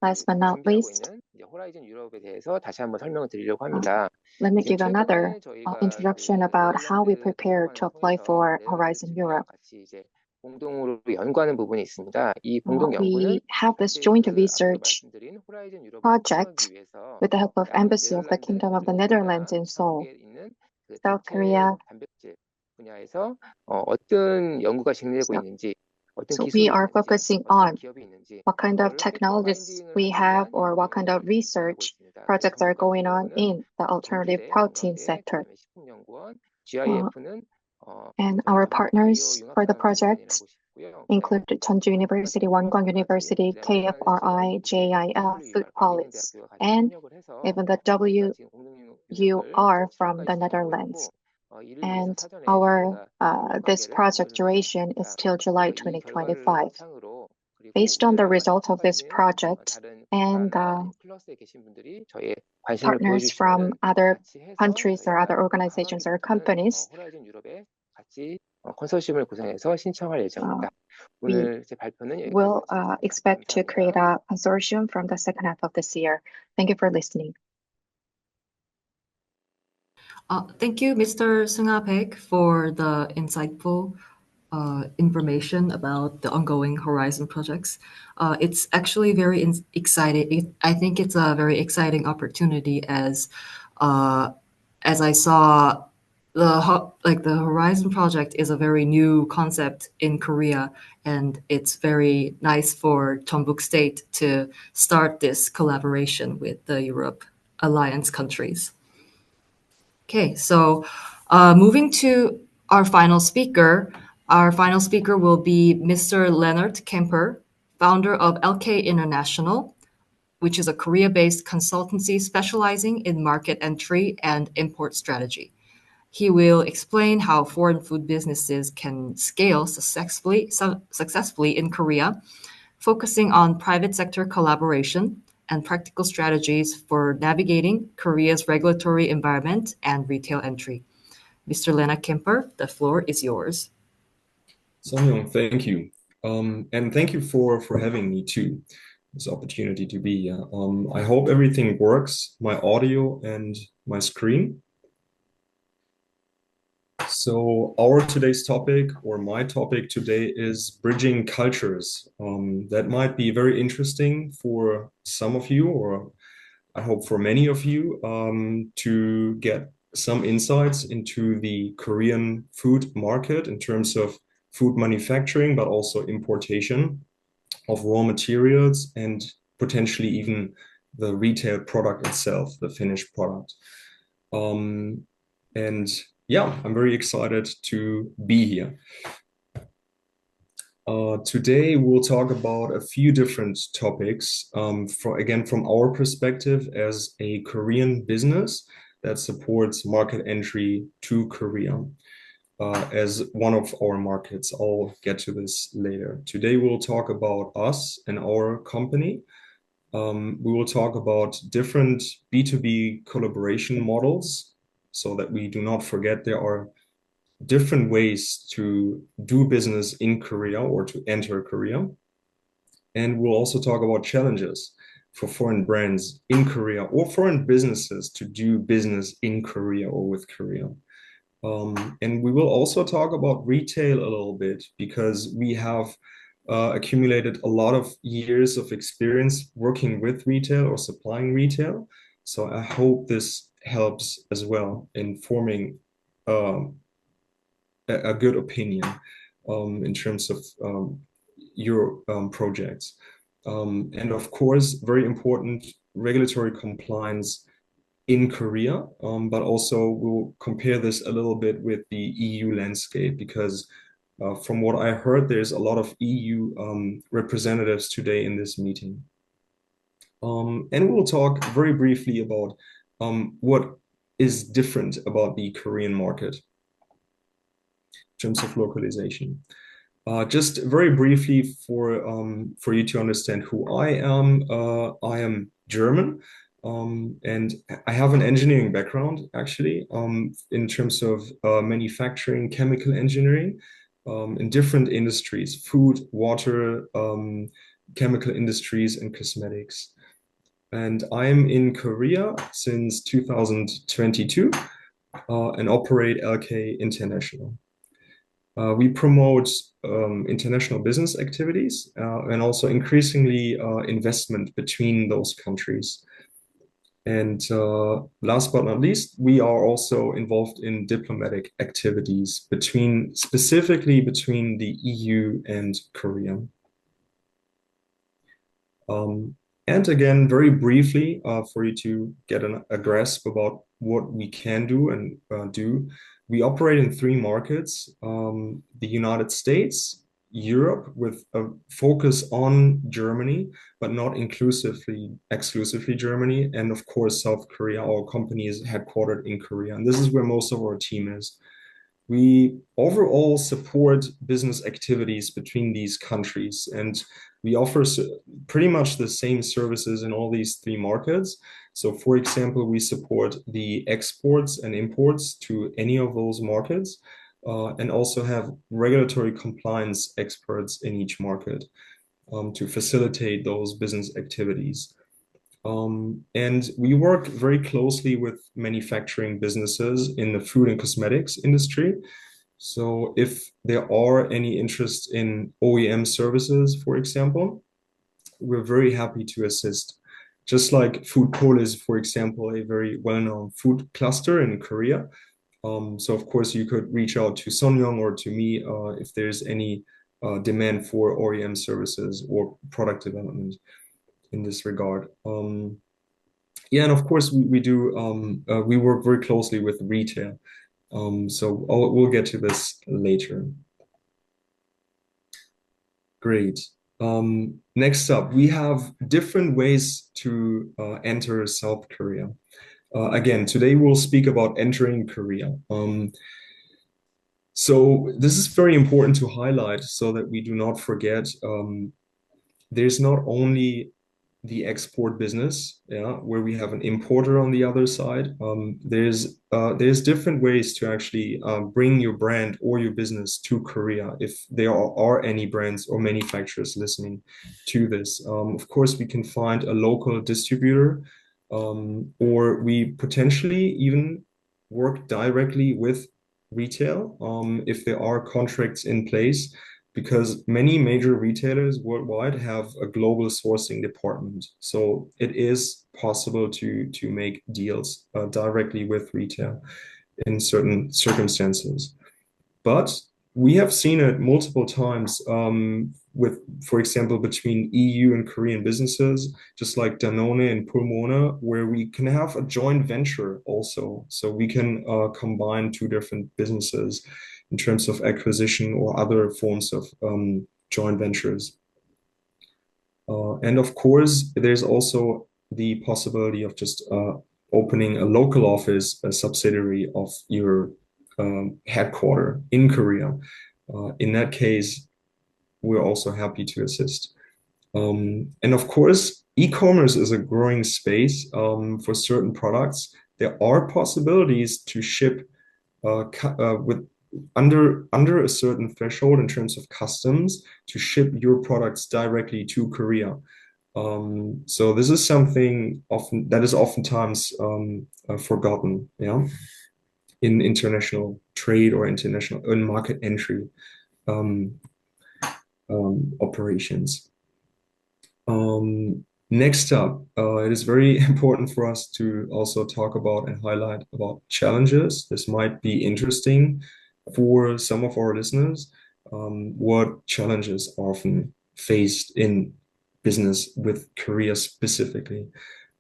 Last but not least, 호라이즌 유럽에 대해서 다시 한번 설명을 드리려고 합니다. let me give another introduction about how we prepare to apply for Horizon Europe. 공동으로 연구하는 부분이 있습니다. 이 공동 연구는 We have this joint research project with the help of Embassy of the Kingdom of the Netherlands in Seoul, South Korea. 분야에서 어떤 연구가 진행되고 있는지, 어떤 So 기술이 we are 있는지, focusing 어떤 on 기업이 있는지, what kind of technologies we have or what kind of research projects are going on in the alternative protein sector. And our partners for the project include Jeonju University, Wonkwang University, KFRI, JIL, Foodpolis, and even the WUR from the Netherlands. and our this project duration is till July 2025. Based on the result of this project and partners from other countries or other organizations or companies, 컨소시엄을 구성해서 신청할 예정입니다. 오늘 제 발표는 we'll expect to create a consortium from the second half of this year. Thank you for listening. Thank you, Mr. Seungha Baek, for the insightful information about the ongoing Horizon projects. It's actually very exciting. I think it's a very exciting opportunity as I saw the Horizon project is a very new concept in Korea, and it's very nice for Jeonbuk State to start this collaboration with the Europe Alliance countries. Okay, so moving to our final speaker. Our final speaker will be Mr. Leonard Kemper, founder of LK International, which is a Korea-based consultancy specializing in market entry and import strategy. He will explain how foreign food businesses can scale successfully in Korea, focusing on private sector collaboration and practical strategies for navigating Korea's regulatory environment and retail entry. Mr. Leonard Kemper, the floor is yours. Seonyoung, thank you. And thank you for having me too, this opportunity to be here. I hope everything works, my audio and my screen. So our today's topic, or my topic today, is bridging cultures. That might be very interesting for some of you, or I hope for many of you, to get some insights into the Korean food market in terms of food manufacturing, but also importation of raw materials and potentially even the retail product itself, the finished product. And yeah, I'm very excited to be here. Today we'll talk about a few different topics, from our perspective as a Korean business that supports market entry to Korea as one of our markets. I'll get to this later. Today we'll talk about us and our company. We will talk about different B2B collaboration models, so that we do not forget there are different ways to do business in Korea or to enter Korea. And we'll also talk about challenges for foreign brands in Korea or foreign businesses to do business in Korea or with Korea. And we will also talk about retail a little bit, because we have accumulated a lot of years of experience working with retail or supplying retail. So I hope this helps as well in forming a good opinion in terms of your projects. And of course, very important, regulatory compliance in Korea, but also we'll compare this a little bit with the EU landscape, because from what I heard, there's a lot of EU representatives today in this meeting. And we'll talk very briefly about what is different about the Korean market in terms of localization. Just very briefly for you to understand who I am German, and I have an engineering background actually in terms of manufacturing, chemical engineering in different industries: food, water, chemical industries, and cosmetics. And I'm in Korea since 2022 and operate LK International. We promote international business activities and also increasingly investment between those countries. And last but not least, we are also involved in diplomatic activities specifically between the EU and Korea. And again, very briefly, for you to get a grasp about what we can do and do, we operate in 3 markets: the United States, Europe with a focus on Germany, but not exclusively Germany. And of course, South Korea, our company is headquartered in Korea. And this is where most of our team is. We overall support business activities between these countries, and we offer pretty much the same services in all these three markets. So, for example, we support the exports and imports to any of those markets, and also have regulatory compliance experts in each market to facilitate those business activities. And we work very closely with manufacturing businesses in the food and cosmetics industry. So if there are any interest in OEM services, for example, we're very happy to assist. Just like Foodpolis, for example, a very well-known food cluster in Korea. So of course you could reach out to Seonyoung or to me if there's any demand for OEM services or product development in this regard. Yeah, and of course we work very closely with retail. So we'll get to this later. Great. Next up, we have different ways to enter South Korea. Again, today we'll speak about entering Korea. So this is very important to highlight so that we do not forget. There's not only the export business, where we have an importer on the other side. There's different ways to actually bring your brand or your business to Korea if there are any brands or manufacturers listening to this. Of course, we can find a local distributor, or we potentially even work directly with retail if there are contracts in place, because many major retailers worldwide have a global sourcing department. So it is possible to make deals directly with retail in certain circumstances. But we have seen it multiple times with, for example, between EU and Korean businesses, just like Danone and Pulmona, where we can have a joint venture also. So we can combine two different businesses in terms of acquisition or other forms of joint ventures. And of course, there's also the possibility of just opening a local office, a subsidiary of your headquarter in Korea. In that case, we're also happy to assist. And of course, e-commerce is a growing space for certain products. There are possibilities to ship with under a certain threshold in terms of customs to ship your products directly to Korea. So this is something that is oftentimes forgotten, in international trade or international market entry operations. Next up, it is very important for us to also talk about and highlight about challenges. This might be interesting for some of our listeners, what challenges are often faced in business with Korea specifically.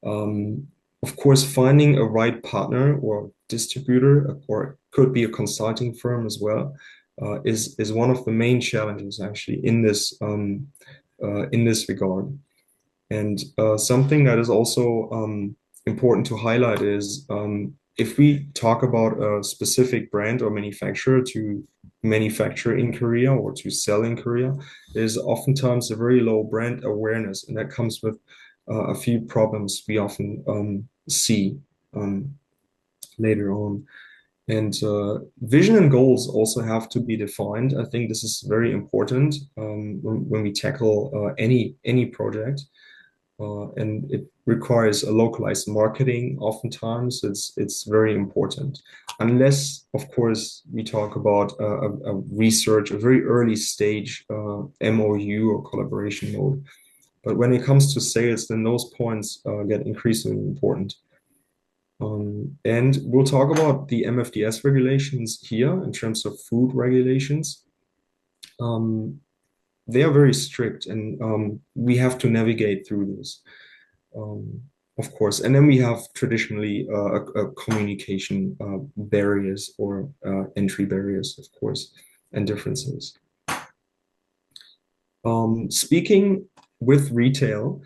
Of course, finding a right partner or distributor, or it could be a consulting firm as well, is one of the main challenges actually in this regard. And something that is also important to highlight is if we talk about a specific brand or manufacturer to manufacture in Korea or to sell in Korea, there's oftentimes a very low brand awareness, and that comes with a few problems we often see later on. And vision and goals also have to be defined. I think this is very important when we tackle any project. And it requires a localized marketing. Oftentimes, it's very important. Unless, of course, we talk about a research, a very early stage MOU or collaboration mode. But when it comes to sales, then those points get increasingly important. And we'll talk about the MFDS regulations here in terms of food regulations. They are very strict, and we have to navigate through this, of course. And then we have traditionally communication barriers or entry barriers, of course, and differences. Speaking with retail,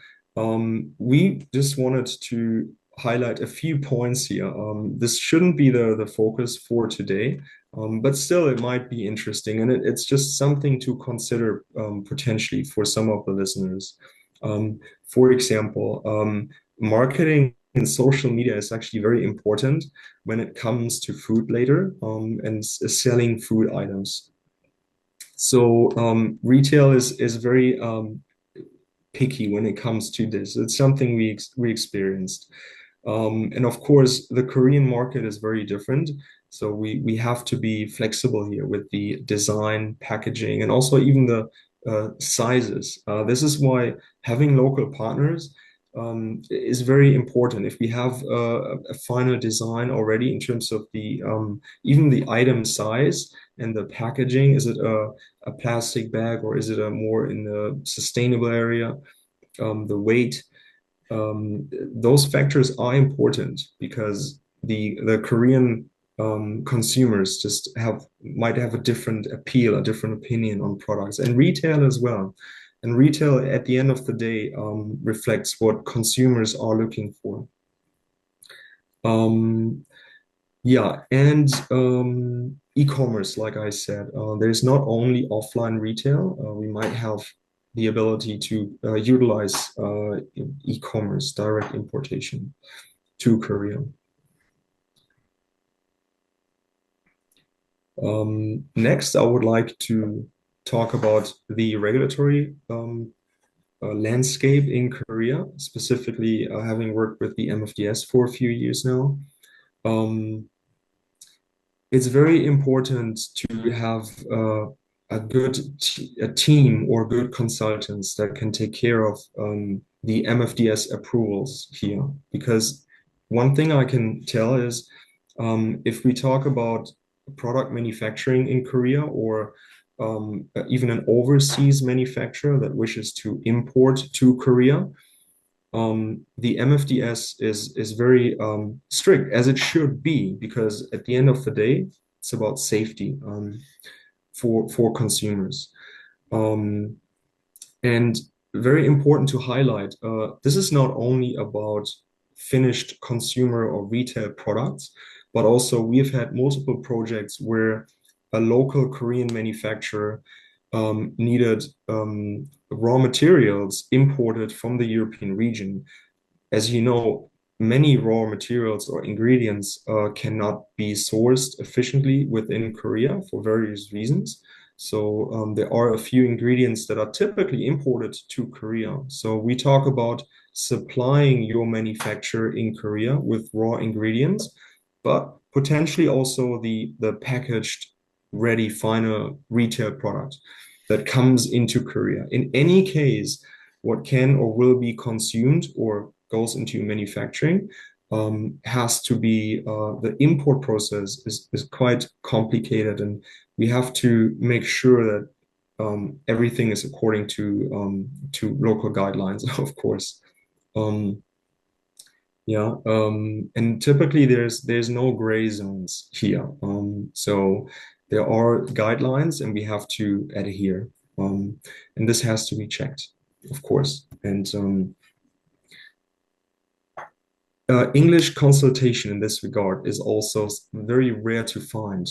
we just wanted to highlight a few points here. This shouldn't be the focus for today, but still it might be interesting, and it's just something to consider potentially for some of the listeners. For example, marketing in social media is actually very important when it comes to food later and selling food items. So retail is very picky when it comes to this. It's something we experienced. And of course, the Korean market is very different. So we have to be flexible here with the design, packaging, and also even the sizes. This is why having local partners is very important. If we have a final design already in terms of the even the item size and the packaging, is it a plastic bag or is it a more in the sustainable area? The weight, those factors are important because the Korean consumers just might have a different appeal, a different opinion on products, and retail as well. And retail, at the end of the day, reflects what consumers are looking for. Yeah, and e-commerce, like I said, there's not only offline retail. We might have the ability to utilize e-commerce, direct importation to Korea. Next, I would like to talk about the regulatory landscape in Korea, specifically having worked with the MFDS for a few years now. It's very important to have a good team or good consultants that can take care of the MFDS approvals here. Because one thing I can tell is if we talk about product manufacturing in Korea or even an overseas manufacturer that wishes to import to Korea, the MFDS is very strict, as it should be, because at the end of the day, it's about safety for consumers. And very important to highlight, this is not only about finished consumer or retail products, but also we've had multiple projects where a local Korean manufacturer needed raw materials imported from the European region. As you know, many raw materials or ingredients cannot be sourced efficiently within Korea for various reasons. So there are a few ingredients that are typically imported to Korea. So we talk about supplying your manufacturer in Korea with raw ingredients, but potentially also the packaged, ready final retail product that comes into Korea. In any case, what can or will be consumed or goes into manufacturing has to be, the import process is quite complicated, and we have to make sure that everything is according to local guidelines, of course. Yeah, and typically there's no gray zones here. So there are guidelines and we have to adhere. And this has to be checked, of course. And English consultation in this regard is also very rare to find.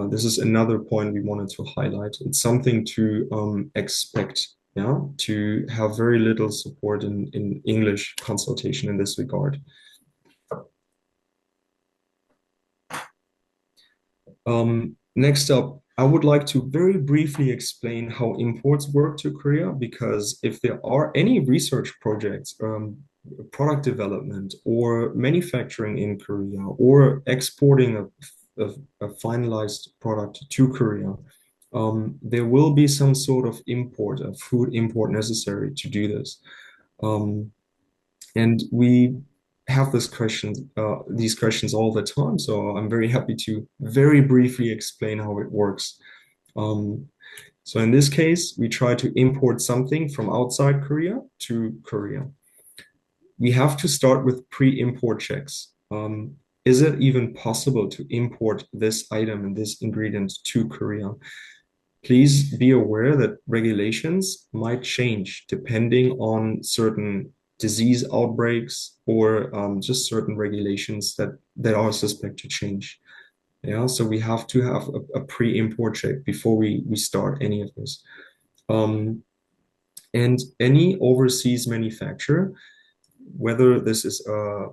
This is another point we wanted to highlight. It's something to expect, yeah, to have very little support in English consultation in this regard. Next up, I would like to very briefly explain how imports work to Korea, because if there are any research projects, product development or manufacturing in Korea or exporting a finalized product to Korea, there will be some sort of import, a food import necessary to do this. And we have these questions all the time. So I'm very happy to very briefly explain how it works. So in this case, we try to import something from outside Korea to Korea. We have to start with pre-import checks. Is it even possible to import this item and this ingredient to Korea? please be aware that regulations might change depending on certain disease outbreaks or just certain regulations that are suspect to change. Yeah, so we have to have a pre-import check before we start any of this. And any overseas manufacturer, whether this is a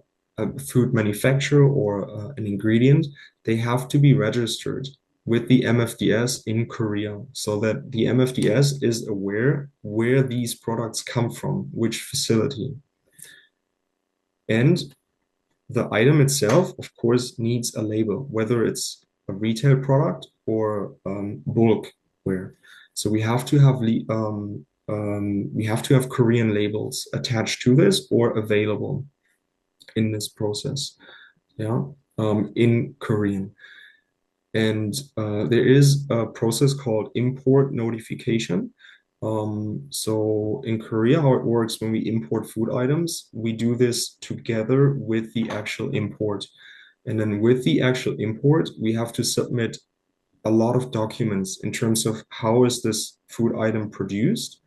food manufacturer or an ingredient, they have to be registered with the MFDS in Korea so that the MFDS is aware where these products come from, which facility. And the item itself, of course, needs a label, whether it's a retail product or bulkware. So we have to have Korean labels attached to this or available in this process, yeah, in Korean. And there is a process called import notification. So in Korea, how it works when we import food items, we do this together with the actual import. And then with the actual import, we have to submit a lot of documents in terms of how is this food item produced,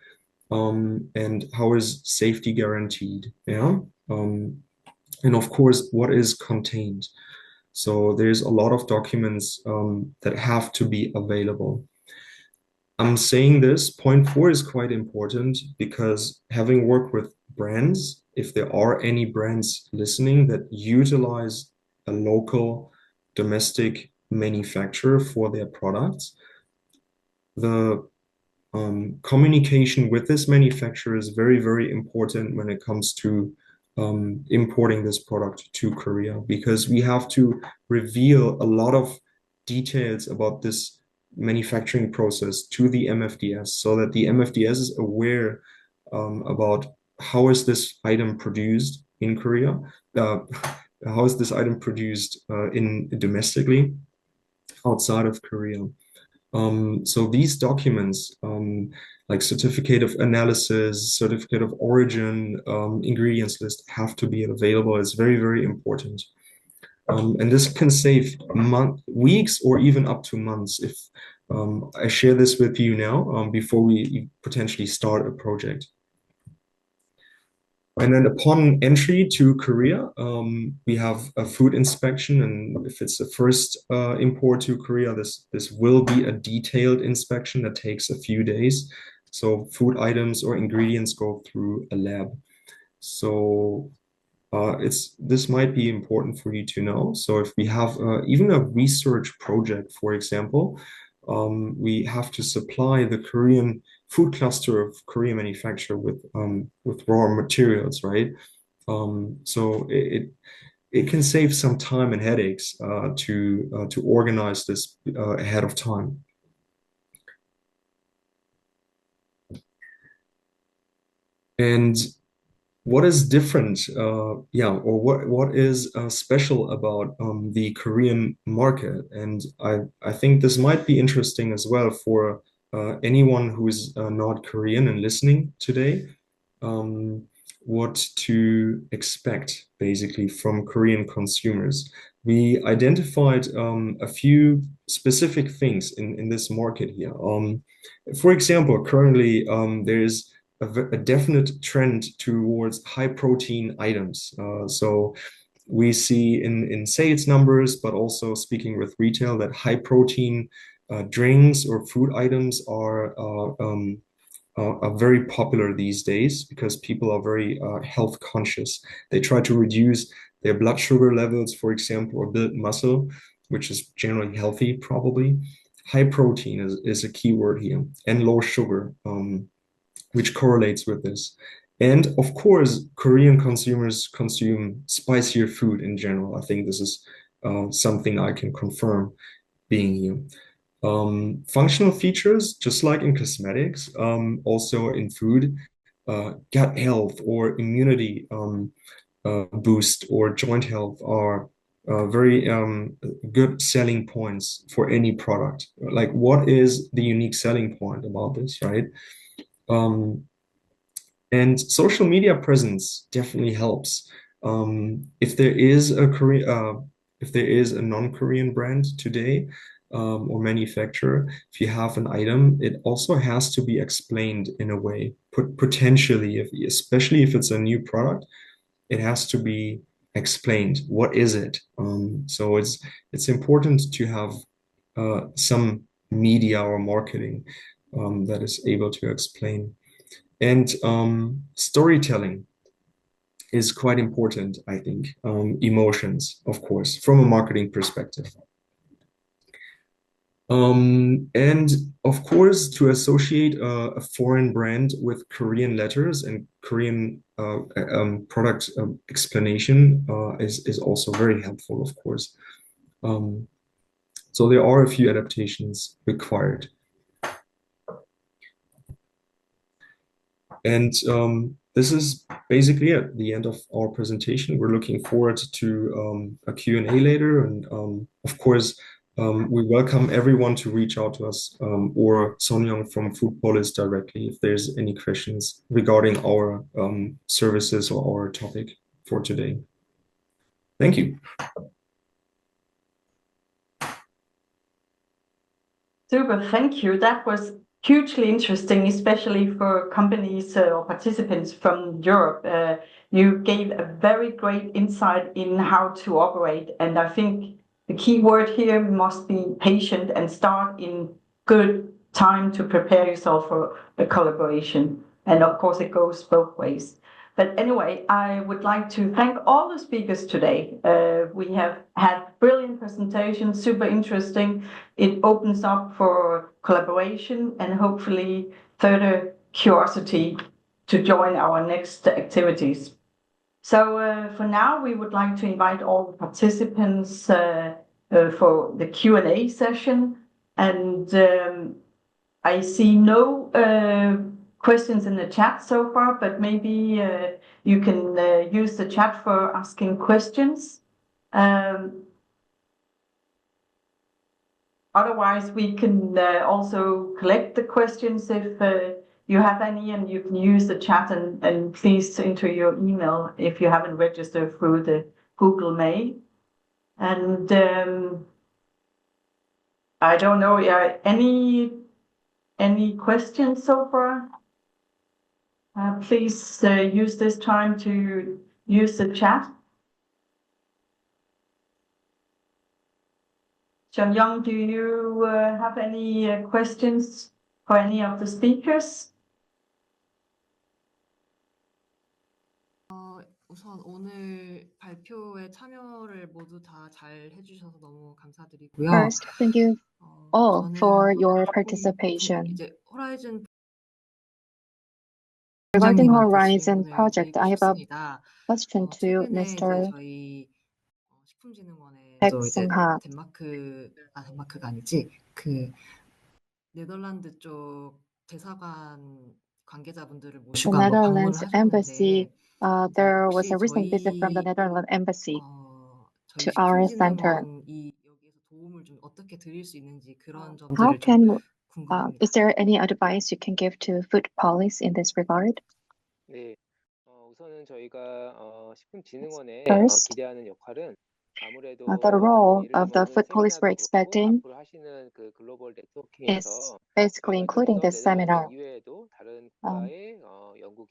and how is safety guaranteed, yeah? And of course, what is contained. So there's a lot of documents that have to be available. I'm saying this, point 4 is quite important because having worked with brands, if there are any brands listening that utilize a local domestic manufacturer for their products, the communication with this manufacturer is very, very important when it comes to importing this product to Korea, because we have to reveal a lot of details about this manufacturing process to the MFDS so that the MFDS is aware about how is this item produced in Korea, how is this item produced domestically outside of Korea. So these documents, like certificate of analysis, certificate of origin, ingredients list, have to be available. It's very, very important. And this can save weeks or even up to months if I share this with you now before we potentially start a project. And then upon entry to Korea, we have a food inspection. And if it's the first import to Korea, this will be a detailed inspection that takes a few days. So food items or ingredients go through a lab. So this might be important for you to know. So if we have even a research project, for example, we have to supply the Korean food cluster of Korean manufacturer with raw materials, right? So it can save some time and headaches to organize this ahead of time. And what is different, or what is special about the Korean market? And I think this might be interesting as well for anyone who is not Korean and listening today, what to expect basically from Korean consumers. We identified a few specific things in this market here. For example, currently there is a definite trend towards high protein items. So we see in sales numbers, but also speaking with retail, that high protein drinks or food items are very popular these days because people are very health conscious. They try to reduce their blood sugar levels, for example, or build muscle, which is generally healthy, probably. High protein is a key word here, and low sugar, which correlates with this. And of course, Korean consumers consume spicier food in general. I think this is something I can confirm being here. Functional features, just like in cosmetics, also in food, gut health or immunity boost or joint health are very good selling points for any product. Like, what is the unique selling point about this, right? And social media presence definitely helps. If there is a non-Korean brand today, or manufacturer, if you have an item, it also has to be explained in a way, potentially, especially if it's a new product, it has to be explained. What is it? So it's important to have some media or marketing that is able to explain. And storytelling is quite important, I think. Emotions, of course, from a marketing perspective. And of course, to associate a foreign brand with Korean letters and Korean product explanation is also very helpful, of course. So there are a few adaptations required. And this is basically at the end of our presentation. We're looking forward to a Q&A later. And of course, we welcome everyone to reach out to us or Seonyoung from Foodpolis directly if there's any questions regarding our services or our topic for today. Thank you. Super, thank you. That was hugely interesting, especially for companies or participants from Europe. You gave a very great insight in how to operate. And I think the key word here must be patient and start in good time to prepare yourself for a collaboration. And of course, it goes both ways. But anyway, I would like to thank all the speakers today. We have had brilliant presentations, super interesting. It opens up for collaboration and hopefully further curiosity to join our next activities. So for now, we would like to invite all the participants for the Q&A session. And I see no questions in the chat so far, but maybe you can use the chat for asking questions. Otherwise, we can also collect the questions if you have any, and you can use the chat and please enter your email if you haven't registered through the Google Mail. And I don't know, any questions so far? Please use this time to use the chat. Seonyoung, do you have any questions for any of the speakers? 우선 오늘 발표에 참여를 모두 다 잘 해주셔서 너무 감사드리고요. First, thank you all 저는 for your participation. 이제 호라이즌 Regarding 부장님한테 Horizon 질문을 project, 드리고 I have a 싶습니다. question to 최근에 이제 Mr. 저희 식품진흥원에서 Baek 이제 Seungha. 덴마크가 아니지 그 네덜란드 쪽 대사관 관계자분들을 The 모시고 한번 방문을 Netherlands embassy, 하셨는데 이제 there was 혹시 a recent visit from the 저희 Netherlands embassy 저희 to our center. 식품진흥원이 여기에서 도움을 좀 어떻게 드릴 수 있는지 그런 How 점들을 좀 can, 궁금합니다. is there any advice you can give to Foodpolis in this regard? 네, 우선은 저희가 식품진흥원에 First, 기대하는 역할은 아무래도 the role 예를 of the 들면은 Foodpolis we're 세미나도 그렇고 expecting 앞으로 하시는 그 글로벌 is 네트워킹에서 basically including 먼저 this 네덜란드 seminar, 이외에도 다른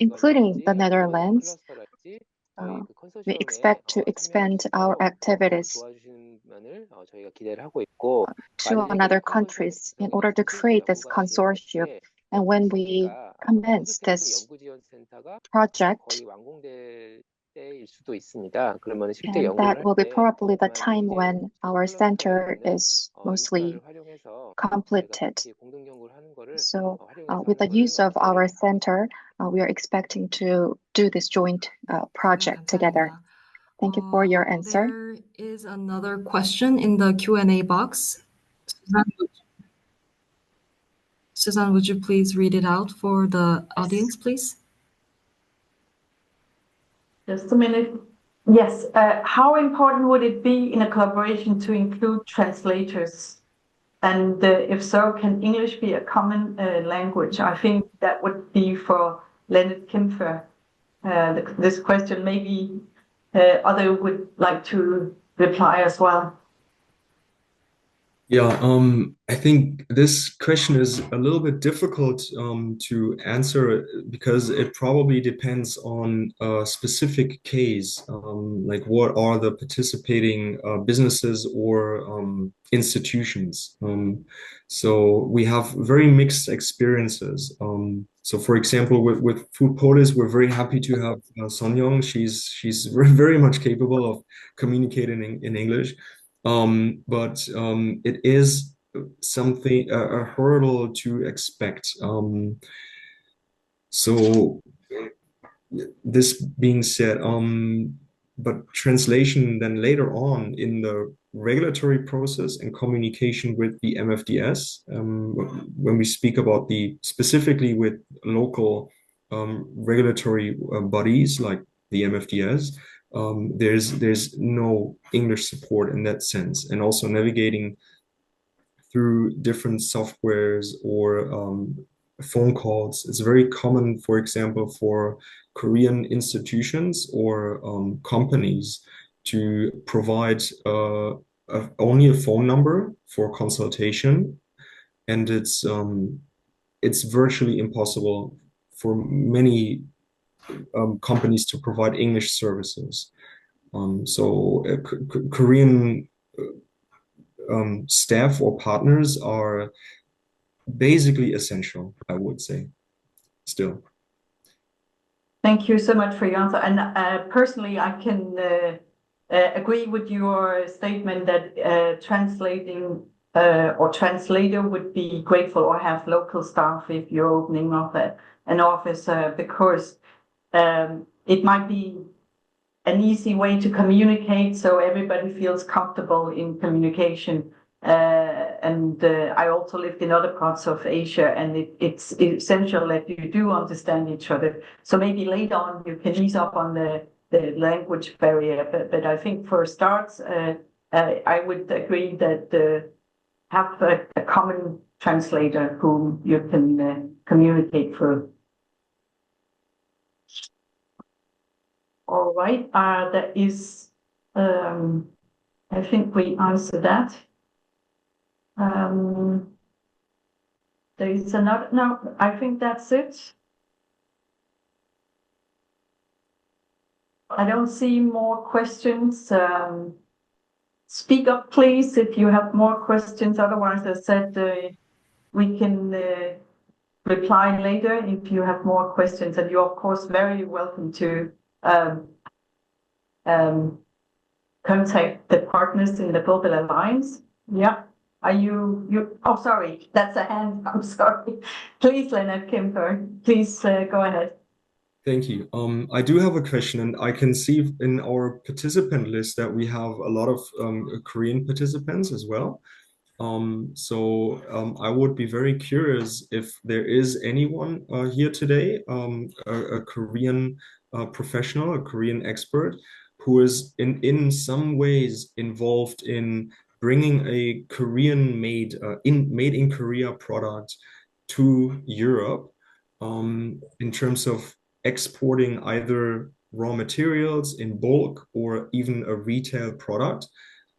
including 연구기관이랄지 the 아니면은 Netherlands. 클러스터랄지 저희 그 We 컨소시엄에 expect to 참여해 expand our 주시도록 activities 도와주시는 면을 저희가 기대를 하고 있고 to 만약에 another 이 컨소시엄이 countries in 구성이 order to 됐을 때 create this 연구가 consortium. 진행될 때 And when we 설계가 commence 푸드테크 this 연구지원센터가 project, 거의 완공될 때일 수도 있습니다. 그러면 실제 and 연구를 that 할 will be 때 probably the 아마 time 이제 when 그 our 클러스터에 center 있는 is mostly 인프라를 활용해서 저희가 completed. 같이 공동 연구를 하는 거를 So 활용해서 with the 하는 거를 use of our 기대를 합니다. center, we are expecting to do this joint project together. 감사합니다. Thank you for your answer. There is another question in the Q&A box. Suzanne, would you please read it out for the audience, please? Just a minute. Yes. How important would it be in a collaboration to include translators? And if so, can English be a common language? I think that would be for Leonard Kempfer. This question, maybe other would like to reply as well. Yeah, I think this question is a little bit difficult to answer because it probably depends on a specific case, like what are the participating businesses or institutions. So we have very mixed experiences. So for example, with Foodpolis, we're very happy to have Seonyoung. She's very much capable of communicating in English. But it is something a hurdle to expect. So this being said, but translation then later on in the regulatory process and communication with the MFDS, when we speak about the specifically with local regulatory bodies like the MFDS, there's no English support in that sense, and also navigating through different softwares or phone calls. It's very common, for example, for Korean institutions or companies to provide only a phone number for consultation, and it's virtually impossible for many companies to provide English services. So Korean staff or partners are basically essential, I would say, still. Thank you so much for your answer. And personally, I can agree with your statement that translating or translator would be grateful, or have local staff if you're opening up an office, because it might be an easy way to communicate so everybody feels comfortable in communication. I also lived in other parts of Asia, and it's essential that you do understand each other. So maybe later on you can ease up on the language barrier. But I think for starts, I would agree that have a common translator whom you can communicate through. All right, that is, I think we answered that. There is another, no, I think that's it. I don't see more questions. Speak up, please, if you have more questions. Otherwise, I said we can reply later if you have more questions. And you're, of course, very welcome to contact the partners in the Global Alliance. Yeah. Are you? Oh, sorry, that's a hand. I'm sorry. Please, Leonard Kimper, please go ahead. Thank you. I do have a question, and I can see in our participant list that we have a lot of Korean participants as well. I would be very curious if there is anyone here today, a Korean professional, a Korean expert, who is in some ways involved in bringing a Korean made in Korea product to Europe, in terms of exporting either raw materials in bulk or even a retail product.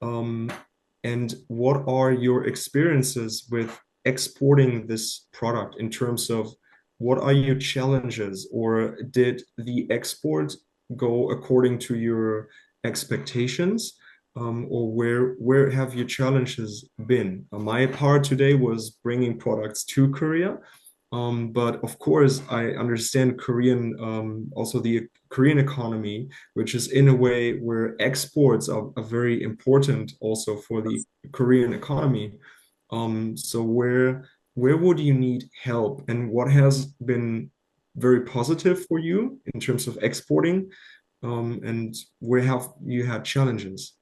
And what are your experiences with exporting this product in terms of what are your challenges, or did the export go according to your expectations? Or where have your challenges been? My part today was bringing products to Korea. But of course, I understand also the Korean economy, which is in a way where exports are very important also for the Korean economy. So where would you need help, and what has been very positive for you in terms of exporting, and where have you had challenges?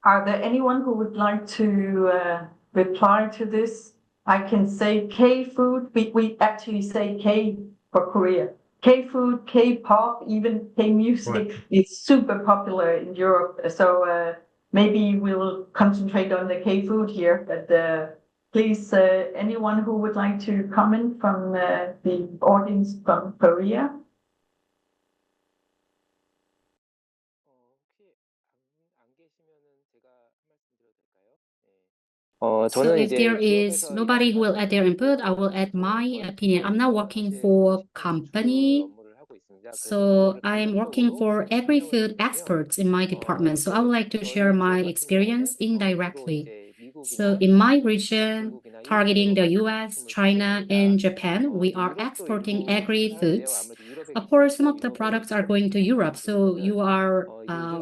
Are there anyone who would like to reply to this? I can say K-food. We actually say K for Korea. K-food, K-pop, even K-music. Right. It's super popular in Europe. So maybe we'll concentrate on the K-food here. But please, anyone who would like to comment from the audience from Korea? So 저는 if 이제 there is 기업에서 nobody who will 일하는 add their input, I will add my opinion. I'm not working for company. 업무를 하고 있습니다. 그래서 So 그거를 I'm working 간접적으로 for 설명을 agri-food 드리자면, experts in my department. So I would like to share 저희 my 지역 같은 경우는 experience 주로 indirectly. 이제 So 미국이나 in my region, 중국이나 targeting 일본으로 the 많이 US, 상품을 China, 수출합니다. and Japan, we 또 are 유럽도 exporting 일부 수출하는데요. agri-foods. 아무래도 유럽에 Of course, some 계시니까 of the 유럽의 products are 기업 going to Europe. So 분들은 you are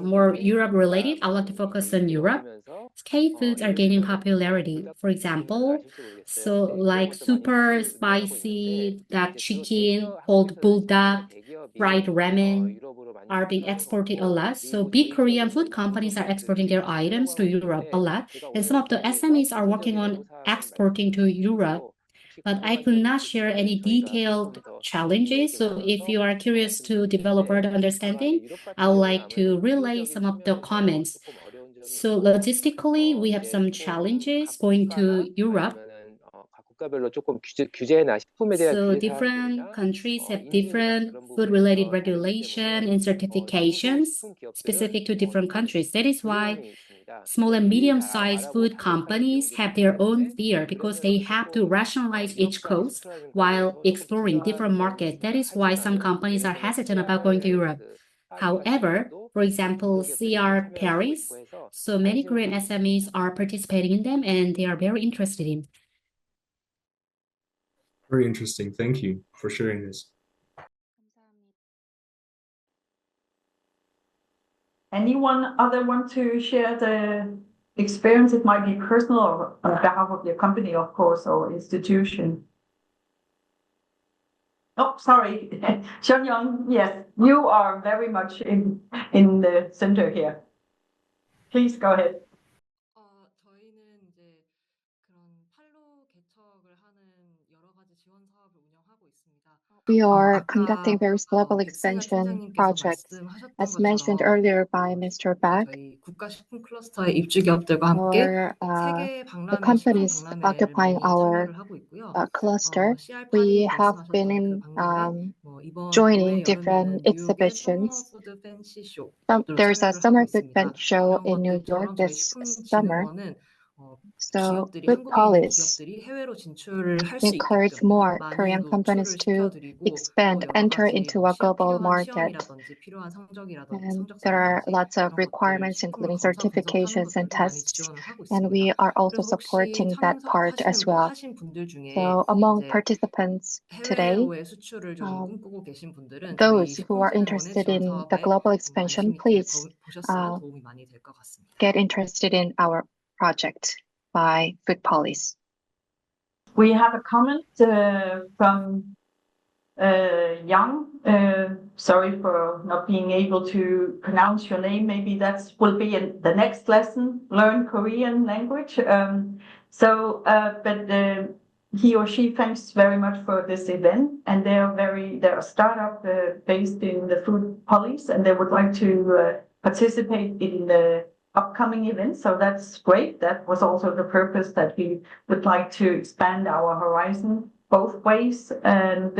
more 인증인증의 Europe 효과가 related. I want to 많이 focus on 이제 Europe. 얻으면서 K-foods are gaining 이루어지는 겁니다. popularity. For 불닭볶음면을 example, 아실지 모르겠어요. so 네, 그런 like 것도 많이 super 수출을 하고 있는데 spicy duck 이제 주로 chicken 대기업 called 한국에서 bulldog, 말씀드리는 대기업이 fried ramen 유럽으로 많이 are being 수출하는 exported a 거고 lot. So 그리고 big 저희 Korean food 지역에는 companies are 한국의 그 exporting their G2라고 items to 하는 게 Europe a 있는데 lot. 제가 And some 오늘 of the 자리에서 SMEs are working 구체적인 on 업무사항은 exporting to Europe. 말씀드리고 혹시 But I 궁금한 could 점이 not share 있으시면 any 저희가 detailed 조금 더 challenges. 상세하게 So if 나눠서 you are curious to 말씀드릴 수 develop 있는데 further 아마 이제 understanding, 유럽 I 같은 would 경우는 like 아무래도 to relay 기술적인 some of the 측면에서 comments. 조금 어려운 점이 So 있고 logistically, we have 이제 some 조금 각 challenges going 국가나 to Europe. 아니면은 각 국가별로 조금 규제나 식품에 대한 So 규제 different 사항들이나 countries have 인증이나 different 그런 food-related 부분에서 다르기 regulation 때문에 and 중소 certifications 식품 기업들은 specific to different 조금 countries. That is why 두려움이 있습니다. small 그걸 and 미리 잘 medium-sized 알아보고 food 타겟하는 companies 비용들이 have 있기 their own 때문에 fear because they 그래서 have to 조금 rationalize each 유럽까지 coast 수출하는 while 과정에서 조금 exploring 필요한 different 비용이 markets. That 있습니다. is why some 하지만은 companies 예를 are 들면 hesitant about going to CR Europe. 그 파리 같은 However, 경우도 for example, 중소기업들이 많이 CR 참여를 하고 있고 Paris, 해서 so many 관심을 Korean 가지고 있습니다. SMEs are participating in them and they are very interested in. Very interesting. Thank you for sharing this. Anyone other want to share the experience? It might be personal or on behalf of your company, of course, or institution. Oh, sorry, Seonyoung. Yes, you are very much in the center here. Please go ahead. 저희는 이제 그런 판로 개척을 하는 여러 가지 지원 사업을 운영하고 있습니다. We are 아까 conducting various global 백승하 expansion 팀장님께서 projects, 말씀하셨던 as mentioned 것처럼 earlier by Mr. Baek, 저희 국가식품 클러스터의 입주 기업들과 함께 or 세계 the 박람회, 식품 companies 박람회를 occupying 많이 our 참여를 하고 있고요. cluster. CR We 파리 have been 말씀하셨던 그 in 박람회, 이번 joining 올해 different 여름에는 뉴욕의 서머 exhibitions. 푸드 팬시 쇼도 There's a 참여를 하고 summer food 있습니다. bench show 이런 in New York 것들처럼 저희 this summer. 식품진흥원은 So 기업들이 한국에 있는 Foodpolis 기업들이 해외로 진출을 할 수 encourage 있게끔 more 많이 Korean companies 노출을 to 시켜드리고 또 expand, 여러 enter 가지 into a global 필요한 market. 시험이라든지 필요한 And there are 성적서라든지 lots of 이런 것들을 requirements, 식품을 including 검사 분석하는 certifications and 것들도 많이 tests. 지원을 하고 And 있습니다. we are also 그래서 혹시 supporting that part as well. 하신 분들 중에 So among 이제 participants today, 해외로의 수출을 좀 꿈꾸고 계신 분들은 저희 those who are 식품진흥원의 interested 지원 in the 사업에 global 좀 expansion, 관심 있게 please 보셨으면 도움이 많이 될 것 같습니다. get interested in our project by Foodpolis. We have a comment from Yang. Sorry for not being able to pronounce your name. Maybe that will be in the next lesson, learn Korean language. But he or she thanks very much for this event, and they're a startup based in the Foodpolis, and they would like to participate in the upcoming event. So that's great. That was also the purpose, that we would like to expand our horizon both ways, and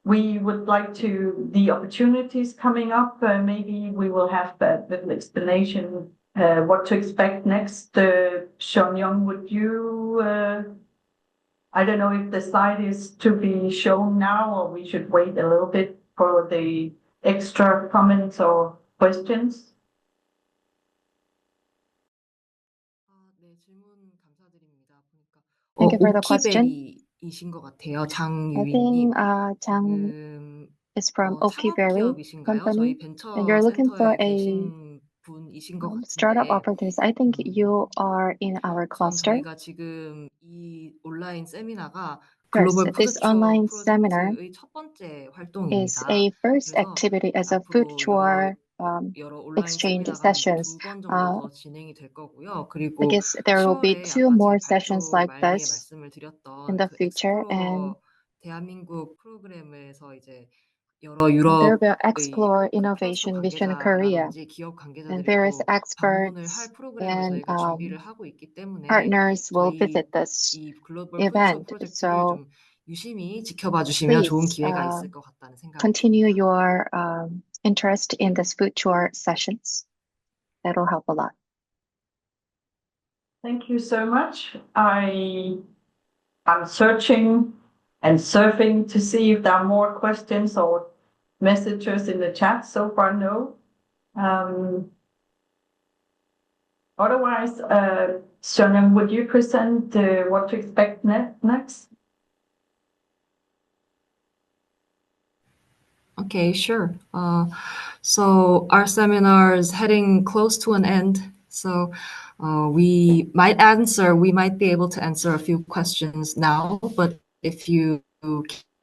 we would like to, the opportunities coming up, maybe we will have a little explanation what to expect next. Seonyoung, would you, I don't know if the slide is to be shown now, or we should wait a little bit for the extra comments or questions? 네, 질문 감사드립니다. 보니까 Thank you for the question. 오키베리이신 것 같아요. I 장유인님. think Jang is from Okiberry 창업기업이신가요? Company, 저희 and you're looking for 벤처센터에 a 계신 분이신 것 startup 같은데 opportunities. I think you are in our cluster. 저희가 지금 이 온라인 세미나가 First, 글로벌 this 푸드처 online seminar 프로젝트의 첫 번째 is 활동입니다. a first 그래서 activity as a food 앞으로 tour 여러 온라인 exchange 세미나가 이제 sessions. 2번 정도 더 진행이 될 거고요. 그리고 I guess there will be 10월에2 아까 more 제 sessions 발표 like 말미에 this 말씀을 in 드렸던 the 그 future, and 엑스플로어 대한민국 프로그램에서 이제 여러 there will 유럽의 explore 그 클러스터 innovation vision Korea, 관계자라든지 기업 and various 관계자들이 또 방문을 experts 할 프로그램을 and 저희가 준비를 하고 있기 때문에 partners will 저희 visit this 이 글로벌 푸드처 event. 프로젝트를 So 좀 유심히 지켜봐 주시면 좋은 please 기회가 있을 것 같다는 생각이 continue 듭니다. your interest in this food tour sessions. That'll help a lot. Thank you so much. I'm searching and surfing to see if there are more questions or messages in the chat. So far, no. Otherwise, Seonyoung, would you present what to expect next? Okay, sure. So our seminar is heading close to an end. So we might be able to answer a few questions now, but if you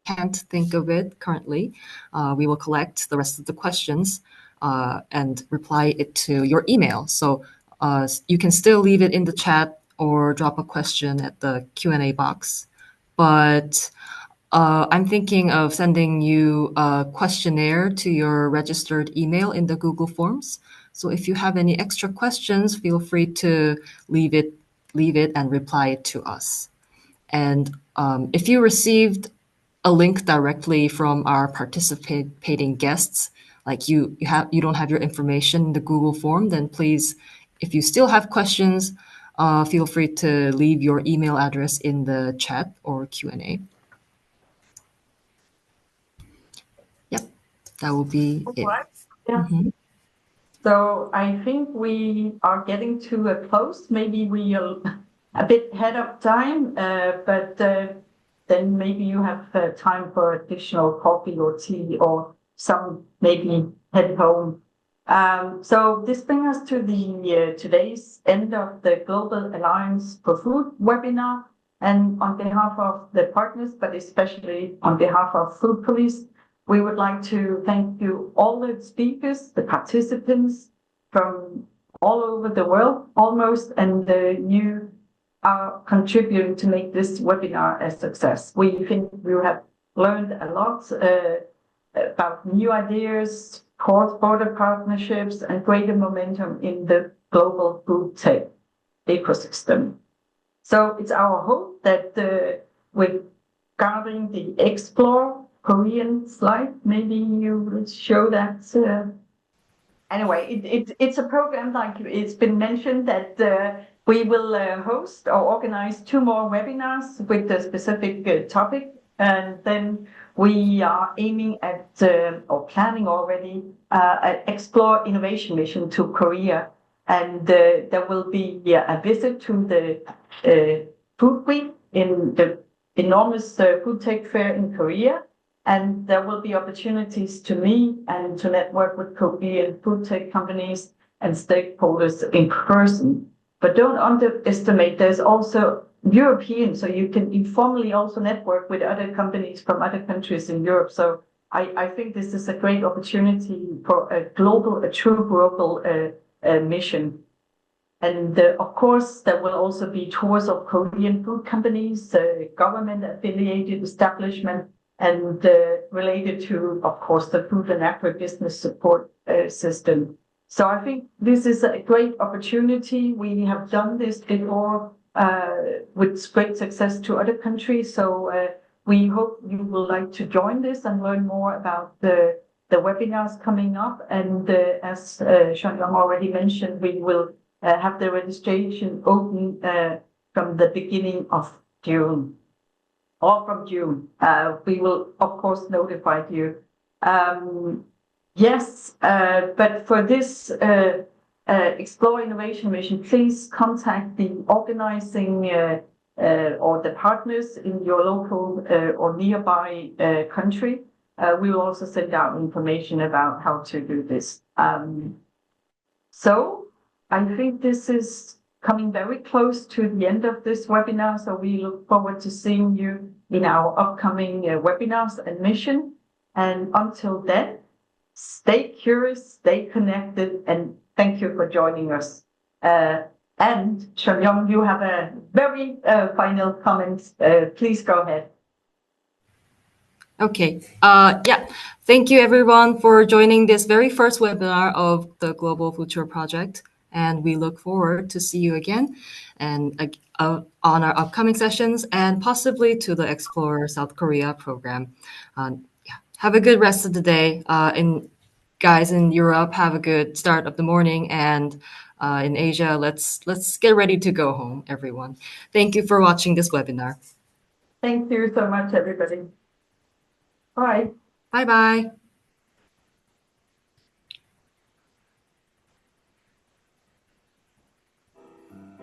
can't think of it currently, we will collect the rest of the questions and reply it to your email. So you can still leave it in the chat or drop a question at the Q&A box. But I'm thinking of sending you a questionnaire to your registered email in the Google Forms. So if you have any extra questions, feel free to leave it and reply it to us. And if you received a link directly from our participating guests, like you don't have your information in the Google form, then please, if you still have questions, feel free to leave your email address in the chat or Q&A. Yep, that will be it. Yeah. So I think we are getting to a close. Maybe we are a bit ahead of time, but then maybe you have time for additional coffee or tea or some maybe head home. So this brings us to the today's end of the Global Alliance for Food webinar. And on behalf of the partners, but especially on behalf of Foodpolis, we would like to thank you, all the speakers, the participants from all over the world almost, and you are contributing to make this webinar a success. We think we have learned a lot about new ideas, cross-border partnerships, and greater momentum in the global food tech ecosystem. So it's our hope that with regarding the Explore Korean slide, maybe you will show that. Anyway, it's a program, like it's been mentioned, that we will host or organize 2 more webinars with the specific topic. And then we are aiming at or planning already an Explore Innovation Mission to Korea. And there will be a visit to the Food Week in the enormous food tech fair in Korea. And there will be opportunities to meet and to network with Korean food tech companies and stakeholders in person. But don't underestimate, there's also European, so you can informally also network with other companies from other countries in Europe. So I think this is a great opportunity for a true global mission. And of course, there will also be tours of Korean food companies, government-affiliated establishment, and related to, of course, the food and agribusiness support system. So I think this is a great opportunity. We have done this before with great success to other countries. So we hope you will like to join this and learn more about the webinars coming up. And as Seonyoung already mentioned, we will have the registration open from the beginning of June. Or from June. We will, of course, notify you. Yes, but for this Explore Innovation Mission, please contact the organizing or the partners in your local or nearby country. We will also send out information about how to do this. So I think this is coming very close to the end of this webinar, so we look forward to seeing you in our upcoming webinars and mission. And until then, stay curious, stay connected, and thank you for joining us. And Seonyoung, you have a very final comment. Please go ahead. Okay. Yeah. Thank you, everyone, for joining this very first webinar of the Global Foodture project. And we look forward to see you again and on our upcoming sessions and possibly to the Explore South Korea program. Yeah. Have a good rest of the day. And guys in Europe, have a good start of the morning. And in Asia. Let's get ready to go home, everyone. Thank you for watching this webinar. Thank you so much, everybody. Bye. Bye-bye.